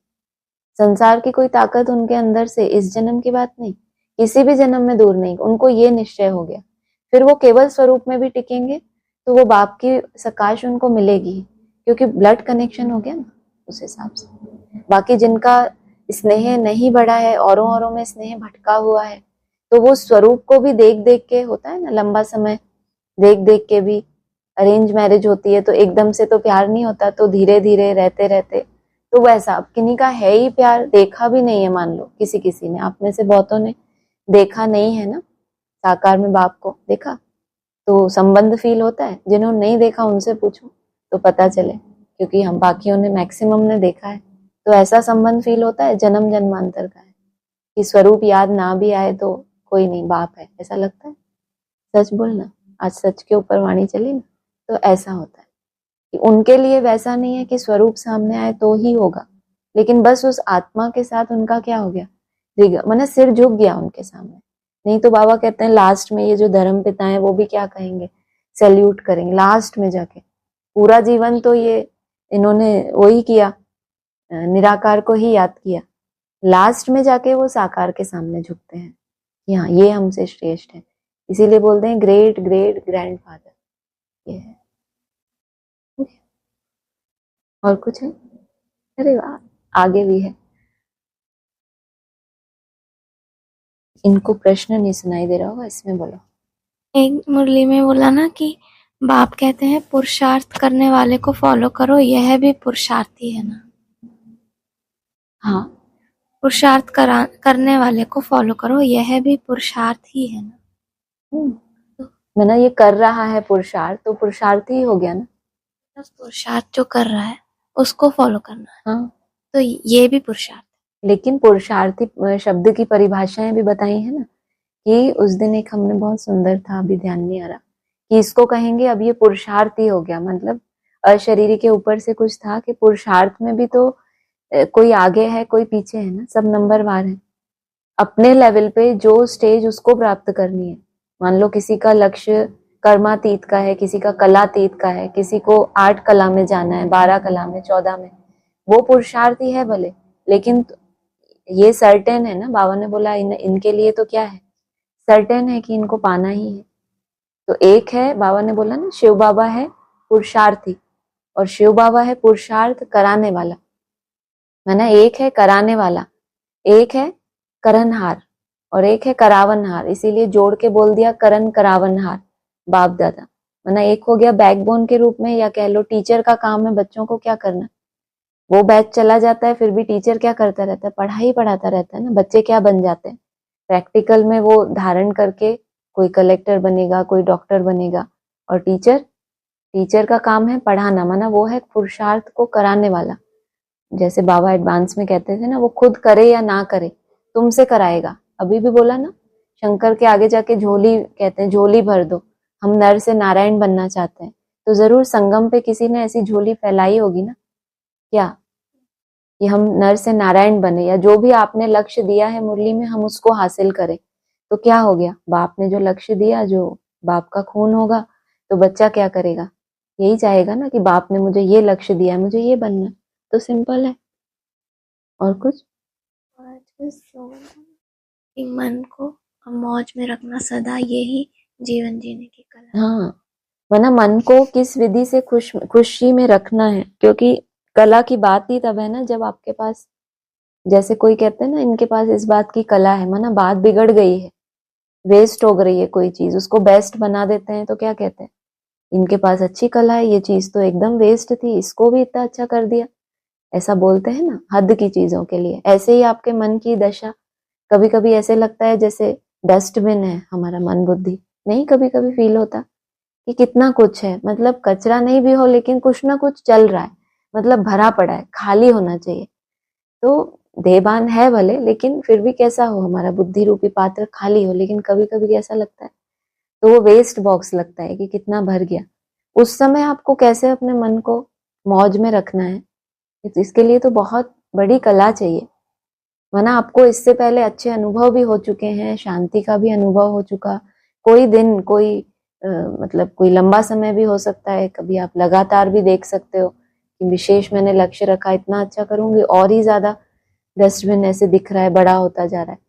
संसार की कोई ताकत उनके अंदर से, इस जन्म की बात नहीं, किसी भी जन्म में दूर नहीं, उनको ये निश्चय हो गया। फिर वो केवल स्वरूप में भी टिकेंगे तो वो बाप की सकाश उनको मिलेगी, क्योंकि ब्लड कनेक्शन हो गया ना उस हिसाब से। बाकी जिनका स्नेह नहीं बढ़ा है, औरों औरों में स्नेह भटका हुआ है, तो वो स्वरूप को भी देख देख के, होता है ना लंबा समय देख देख के भी। अरेंज मैरिज होती है तो एकदम से तो प्यार नहीं होता, तो धीरे धीरे रहते रहते तो वैसा अब किन्हीं का है ही प्यार, देखा भी नहीं है, मान लो किसी किसी ने, आप में से बहुतों ने देखा नहीं है ना साकार में बाप को, देखा तो संबंध फील होता है। जिन्होंने नहीं देखा उनसे पूछो तो पता चले, क्योंकि हम बाकियों ने मैक्सिमम ने देखा है। तो ऐसा संबंध फील होता है जन्म जन्मांतर का है, कि स्वरूप याद ना भी आए तो कोई नहीं, बाप है, ऐसा लगता है। सच बोलना, आज सच के ऊपर वाणी चली ना, तो ऐसा होता है कि उनके लिए वैसा नहीं है कि स्वरूप सामने आए तो ही होगा, लेकिन बस उस आत्मा के साथ उनका क्या हो गया, मैंने सिर झुक गया उनके सामने। नहीं तो बाबा कहते हैं लास्ट में ये जो धर्म पिता है वो भी क्या कहेंगे, सैल्यूट करेंगे लास्ट में जाके। पूरा जीवन तो ये इन्होंने वही किया, निराकार को ही याद किया, लास्ट में जाके वो साकार के सामने झुकते हैं कि हाँ ये हमसे श्रेष्ठ है। इसीलिए बोलते हैं ग्रेट ग्रेट ग्रैंडफादर, ये है। और कुछ है? अरे वाह, आगे भी है। इनको प्रश्न नहीं सुनाई दे रहा होगा, इसमें बोलो। एक मुरली में बोला ना कि बाप कहते हैं पुरुषार्थ करने वाले को फॉलो करो, यह भी पुरुषार्थी है ना। हाँ, पुरुषार्थ करने वाले को फॉलो करो, यह भी पुरुषार्थ ही है ना। मैंने ये कर रहा है पुरुषार्थ, तो पुरुषार्थ ही हो गया ना। पुरुषार्थ जो कर रहा है उसको फॉलो करना है, हाँ, तो ये भी पुरुषार्थ। लेकिन पुरुषार्थी शब्द की परिभाषाएं भी बताई है ना, कि उस दिन एक हमने बहुत सुंदर था, अभी ध्यान नहीं आ रहा, कि इसको कहेंगे अब ये पुरुषार्थ ही हो गया, मतलब अशरीरी के ऊपर से कुछ था कि पुरुषार्थ में भी तो कोई आगे है कोई पीछे है ना, सब नंबरवार है। अपने लेवल पे जो स्टेज उसको प्राप्त करनी है। मान लो किसी का लक्ष्य कर्मातीत का है, किसी का कलातीत का है, किसी को 8 कला में जाना है, 12 कला में, 14 में, वो पुरुषार्थ ही है भले, लेकिन ये सर्टेन है ना, बाबा ने बोला इनके लिए तो क्या है, सर्टेन है कि इनको पाना ही है। तो एक है, बाबा ने बोला ना, शिव बाबा है पुरुषार्थी और शिव बाबा है पुरुषार्थ कराने वाला। माना एक है कराने वाला, एक है करनहार और एक है करावनहार, इसीलिए जोड़ के बोल दिया करण करावनहार बाप दादा। माना एक हो गया बैकबोन के रूप में, या कह लो टीचर का काम है बच्चों को क्या करना, वो बैच चला जाता है फिर भी टीचर क्या करता रहता है, पढ़ाई पढ़ाता रहता है ना। बच्चे क्या बन जाते हैं प्रैक्टिकल में, वो धारण करके कोई कलेक्टर बनेगा, कोई डॉक्टर बनेगा, और टीचर का काम है पढ़ाना, माना वो है पुरुषार्थ को कराने वाला। जैसे बाबा एडवांस में कहते थे ना, वो खुद करे या ना करे तुमसे कराएगा। अभी भी बोला ना, शंकर के आगे जाके झोली कहते हैं, झोली भर दो, हम नर से नारायण बनना चाहते हैं, तो जरूर संगम पे किसी ने ऐसी झोली फैलाई होगी ना, क्या कि हम नर से नारायण बने, या जो भी आपने लक्ष्य दिया है मुरली में हम उसको हासिल करें। तो क्या हो गया, बाप ने जो लक्ष्य दिया, जो बाप का खून होगा, तो बच्चा क्या करेगा, यही चाहेगा ना कि बाप ने मुझे ये लक्ष्य दिया है, मुझे ये बनना। तो सिंपल है। और कुछ? मन को मौज में रखना सदा, यही जीवन जीने की कला। हाँ, वरना मन को किस विधि से खुशी में रखना है, क्योंकि कला की बात ही तब है ना जब आपके पास, जैसे कोई कहते हैं ना इनके पास इस बात की कला है, माना बात बिगड़ गई है, वेस्ट हो गई है कोई चीज, उसको बेस्ट बना देते हैं, तो क्या कहते हैं, इनके पास अच्छी कला है, ये चीज तो एकदम वेस्ट थी, इसको भी इतना अच्छा कर दिया, ऐसा बोलते हैं ना हद की चीजों के लिए। ऐसे ही आपके मन की दशा, कभी कभी ऐसे लगता है जैसे डस्टबिन है हमारा मन बुद्धि, नहीं कभी कभी फील होता कि कितना कुछ है, मतलब कचरा नहीं भी हो लेकिन कुछ ना कुछ चल रहा है, मतलब भरा पड़ा है, खाली होना चाहिए। तो देहबान है भले, लेकिन फिर भी कैसा हो, हमारा बुद्धि रूपी पात्र खाली हो, लेकिन कभी कभी कैसा लगता है, तो वो वेस्ट बॉक्स लगता है कि कितना भर गया। उस समय आपको कैसे अपने मन को मौज में रखना है, इसके लिए तो बहुत बड़ी कला चाहिए। वरना आपको इससे पहले अच्छे अनुभव भी हो चुके हैं, शांति का भी अनुभव हो चुका, कोई दिन कोई मतलब कोई लंबा समय भी हो सकता है, कभी आप लगातार भी देख सकते हो कि विशेष मैंने लक्ष्य रखा, इतना अच्छा करूंगी, और ही ज्यादा डस्टबिन ऐसे दिख रहा है, बड़ा होता जा रहा है।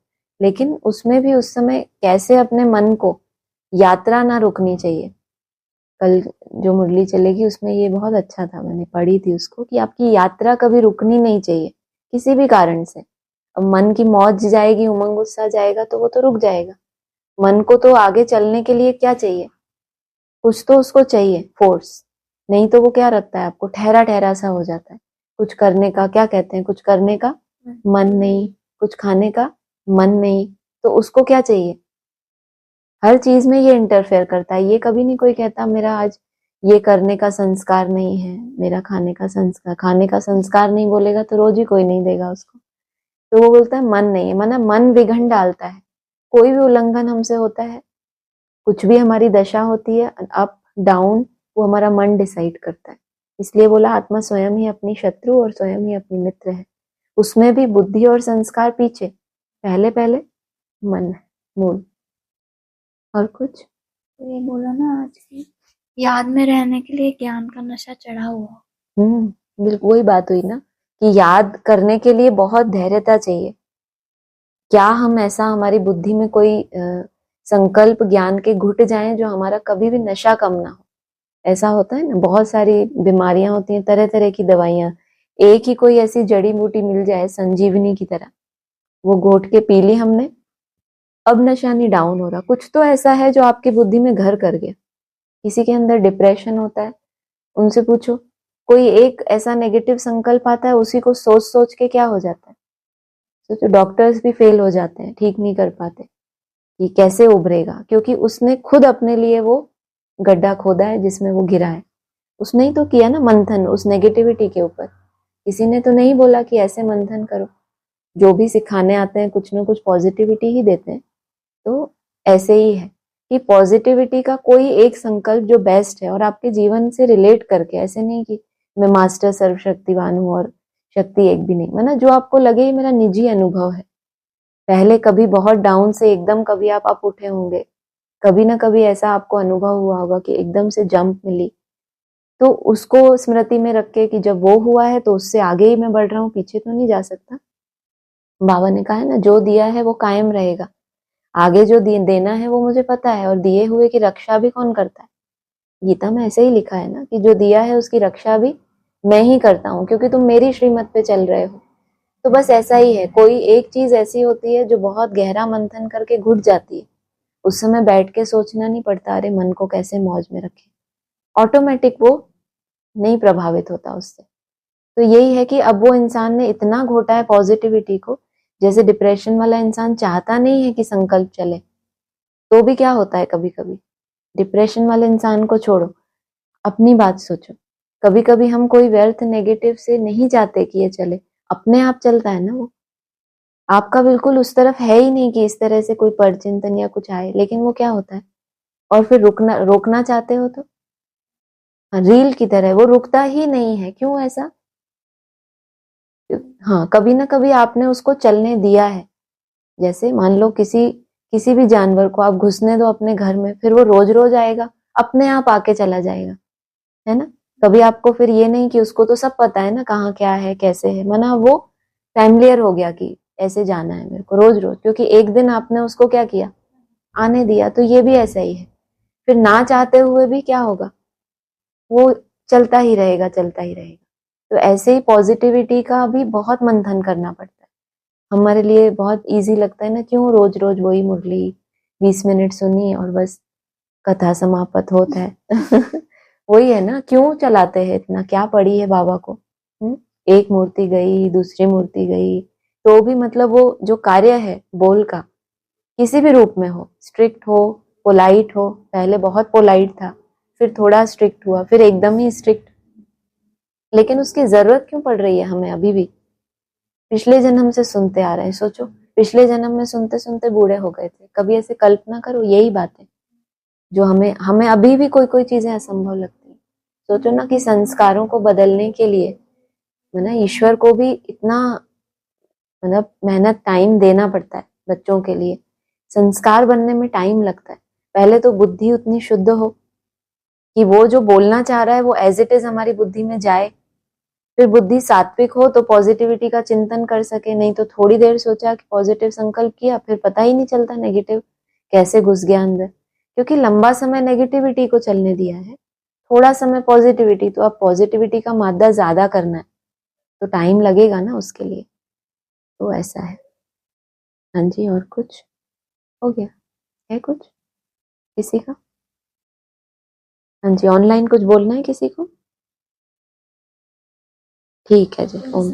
लेकिन उसमें भी उस समय कैसे अपने मन को, यात्रा ना रुकनी चाहिए। कल जो मुरली चलेगी उसमें ये बहुत अच्छा था, मैंने पढ़ी थी उसको, कि आपकी यात्रा कभी रुकनी नहीं चाहिए किसी भी कारण से। अब मन की मौज जाएगी, उमंग गुस्सा जाएगा, तो वो तो रुक जाएगा। मन को तो आगे चलने के लिए क्या चाहिए, कुछ तो उसको चाहिए फोर्स, नहीं तो वो क्या रखता है आपको, ठहरा ठहरा सा हो जाता है, कुछ करने का क्या कहते हैं, कुछ करने का मन नहीं, कुछ खाने का मन नहीं, तो उसको क्या चाहिए? हर चीज में ये इंटरफेयर करता है। ये कभी नहीं कोई कहता मेरा आज ये करने का संस्कार नहीं है, मेरा खाने का संस्कार नहीं बोलेगा तो रोज ही कोई नहीं देगा उसको। तो वो बोलता है मन नहीं है, माना मन विघन डालता है। कोई भी उल्लंघन हमसे होता है, कुछ भी हमारी दशा होती है, अप डाउन, वो हमारा मन डिसाइड करता है। इसलिए बोला आत्मा स्वयं ही अपनी शत्रु और स्वयं ही अपनी मित्र है। उसमें भी बुद्धि और संस्कार पीछे, पहले पहले मन है मूल। और कुछ? तो ये बोला ना आज की याद में रहने के लिए ज्ञान का नशा चढ़ा हुआ। बिल्कुल वही बात हुई ना कि याद करने के लिए बहुत धैर्यता चाहिए। क्या हम ऐसा हमारी बुद्धि में कोई संकल्प ज्ञान के घुट जाएं जो हमारा कभी भी नशा कम ना हो। ऐसा होता है ना, बहुत सारी बीमारियां होती हैं, तरह तरह की दवाइयां, एक ही कोई ऐसी जड़ी बूटी मिल जाए संजीवनी की तरह, वो घोट के पी ली हमने, अब नशा नहीं डाउन हो रहा। कुछ तो ऐसा है जो आपकी बुद्धि में घर कर गया। किसी के अंदर डिप्रेशन होता है, उनसे पूछो, कोई एक ऐसा नेगेटिव संकल्प आता है, उसी को सोच सोच के क्या हो जाता है। सोचो, डॉक्टर्स भी फेल हो जाते हैं, ठीक नहीं कर पाते कि कैसे उभरेगा, क्योंकि उसने खुद अपने लिए वो गड्ढा खोदा है जिसमें वो गिरा है। उसने ही तो किया ना मंथन उस नेगेटिविटी के ऊपर। किसी ने तो नहीं बोला कि ऐसे मंथन करो। जो भी सिखाने आते हैं कुछ ना कुछ पॉजिटिविटी ही देते हैं। तो ऐसे ही है कि पॉजिटिविटी का कोई एक संकल्प जो बेस्ट है और आपके जीवन से रिलेट करके, ऐसे नहीं कि मैं मास्टर सर्वशक्तिवान हूं और शक्ति एक भी नहीं, मतलब जो आपको लगे ये मेरा निजी अनुभव है। पहले कभी बहुत डाउन से एकदम कभी आप अप उठे होंगे, कभी ना कभी ऐसा आपको अनुभव हुआ होगा कि एकदम से जंप मिली, तो उसको स्मृति में रख के कि जब वो हुआ है तो उससे आगे ही मैं बढ़ रहा हूँ, पीछे तो नहीं जा सकता। बाबा ने कहा है ना, जो दिया है वो कायम रहेगा, आगे जो देना है वो मुझे पता है, और दिए हुए की रक्षा भी कौन करता है? गीता में ऐसे ही लिखा है ना कि जो दिया है उसकी रक्षा भी मैं ही करता हूँ, क्योंकि तुम मेरी श्रीमत पे चल रहे हो। तो बस ऐसा ही है, कोई एक चीज ऐसी होती है जो बहुत गहरा मंथन करके घुट जाती है, उस समय बैठ के सोचना नहीं पड़ता अरे मन को कैसे मौज में रखे, ऑटोमेटिक वो नहीं प्रभावित होता उससे। तो यही है कि अब वो इंसान ने इतना घोटा है पॉजिटिविटी को, जैसे डिप्रेशन वाला इंसान चाहता नहीं है कि संकल्प चले, तो भी क्या होता है कभी कभी। डिप्रेशन वाले इंसान को छोड़ो, अपनी बात सोचो, कभी कभी हम कोई व्यर्थ नेगेटिव से नहीं चाहते कि ये चले, अपने आप चलता है ना वो। आपका बिल्कुल उस तरफ है ही नहीं कि इस तरह से कोई परचिंतन या कुछ आए, लेकिन वो क्या होता है, और फिर रोकना चाहते हो तो रील की तरह वो रुकता ही नहीं है। क्यों ऐसा? हाँ, कभी ना कभी आपने उसको चलने दिया है। जैसे मान लो किसी किसी भी जानवर को आप घुसने दो अपने घर में, फिर वो रोज रोज आएगा, अपने आप आके चला जाएगा, है ना। कभी आपको फिर ये नहीं कि उसको तो सब पता है ना कहाँ क्या है कैसे है, मना वो फैमिलियर हो गया कि ऐसे जाना है मेरे को रोज रोज, क्योंकि एक दिन आपने उसको क्या किया, आने दिया। तो ये भी ऐसा ही है, फिर ना चाहते हुए भी क्या होगा, वो चलता ही रहेगा चलता ही रहेगा। तो ऐसे ही पॉजिटिविटी का भी बहुत मंथन करना पड़ता है। हमारे लिए बहुत इजी लगता है ना, क्यों रोज रोज वही मुरली 20 मिनट सुनी और बस कथा समाप्त होता है। वही है ना, क्यों चलाते हैं इतना, क्या पड़ी है बाबा को। एक मूर्ति गई, दूसरी मूर्ति गई, तो भी मतलब वो जो कार्य है बोल का, किसी भी रूप में हो, स्ट्रिक्ट हो, पोलाइट हो, पहले बहुत पोलाइट था, फिर थोड़ा स्ट्रिक्ट हुआ, फिर एकदम ही स्ट्रिक्ट, लेकिन उसकी जरूरत क्यों पड़ रही है हमें अभी भी? पिछले जन्म से सुनते आ रहे हैं, सोचो पिछले जन्म में सुनते सुनते बूढ़े हो गए थे, कभी ऐसे कल्पना करो। यही बात है जो हमें हमें अभी भी कोई कोई चीजें असंभव लगती है। सोचो ना कि संस्कारों को बदलने के लिए है ना, ईश्वर को भी इतना मतलब मेहनत टाइम देना पड़ता है बच्चों के लिए, संस्कार बनने में टाइम लगता है। पहले तो बुद्धि उतनी शुद्ध हो कि वो जो बोलना चाह रहा है वो एज इट इज हमारी बुद्धि में जाए, फिर बुद्धि सात्विक हो तो पॉजिटिविटी का चिंतन कर सके, नहीं तो थोड़ी देर सोचा कि पॉजिटिव संकल्प किया, फिर पता ही नहीं चलता नेगेटिव कैसे घुस गया अंदर, क्योंकि लंबा समय नेगेटिविटी को चलने दिया है, थोड़ा समय पॉजिटिविटी। तो अब पॉजिटिविटी का मादा ज्यादा करना है तो टाइम लगेगा ना उसके लिए। तो ऐसा है। हाँ जी, और कुछ हो गया है कुछ किसी का? हाँ जी, ऑनलाइन कुछ बोलना है किसी को? ठीक है जी। ओम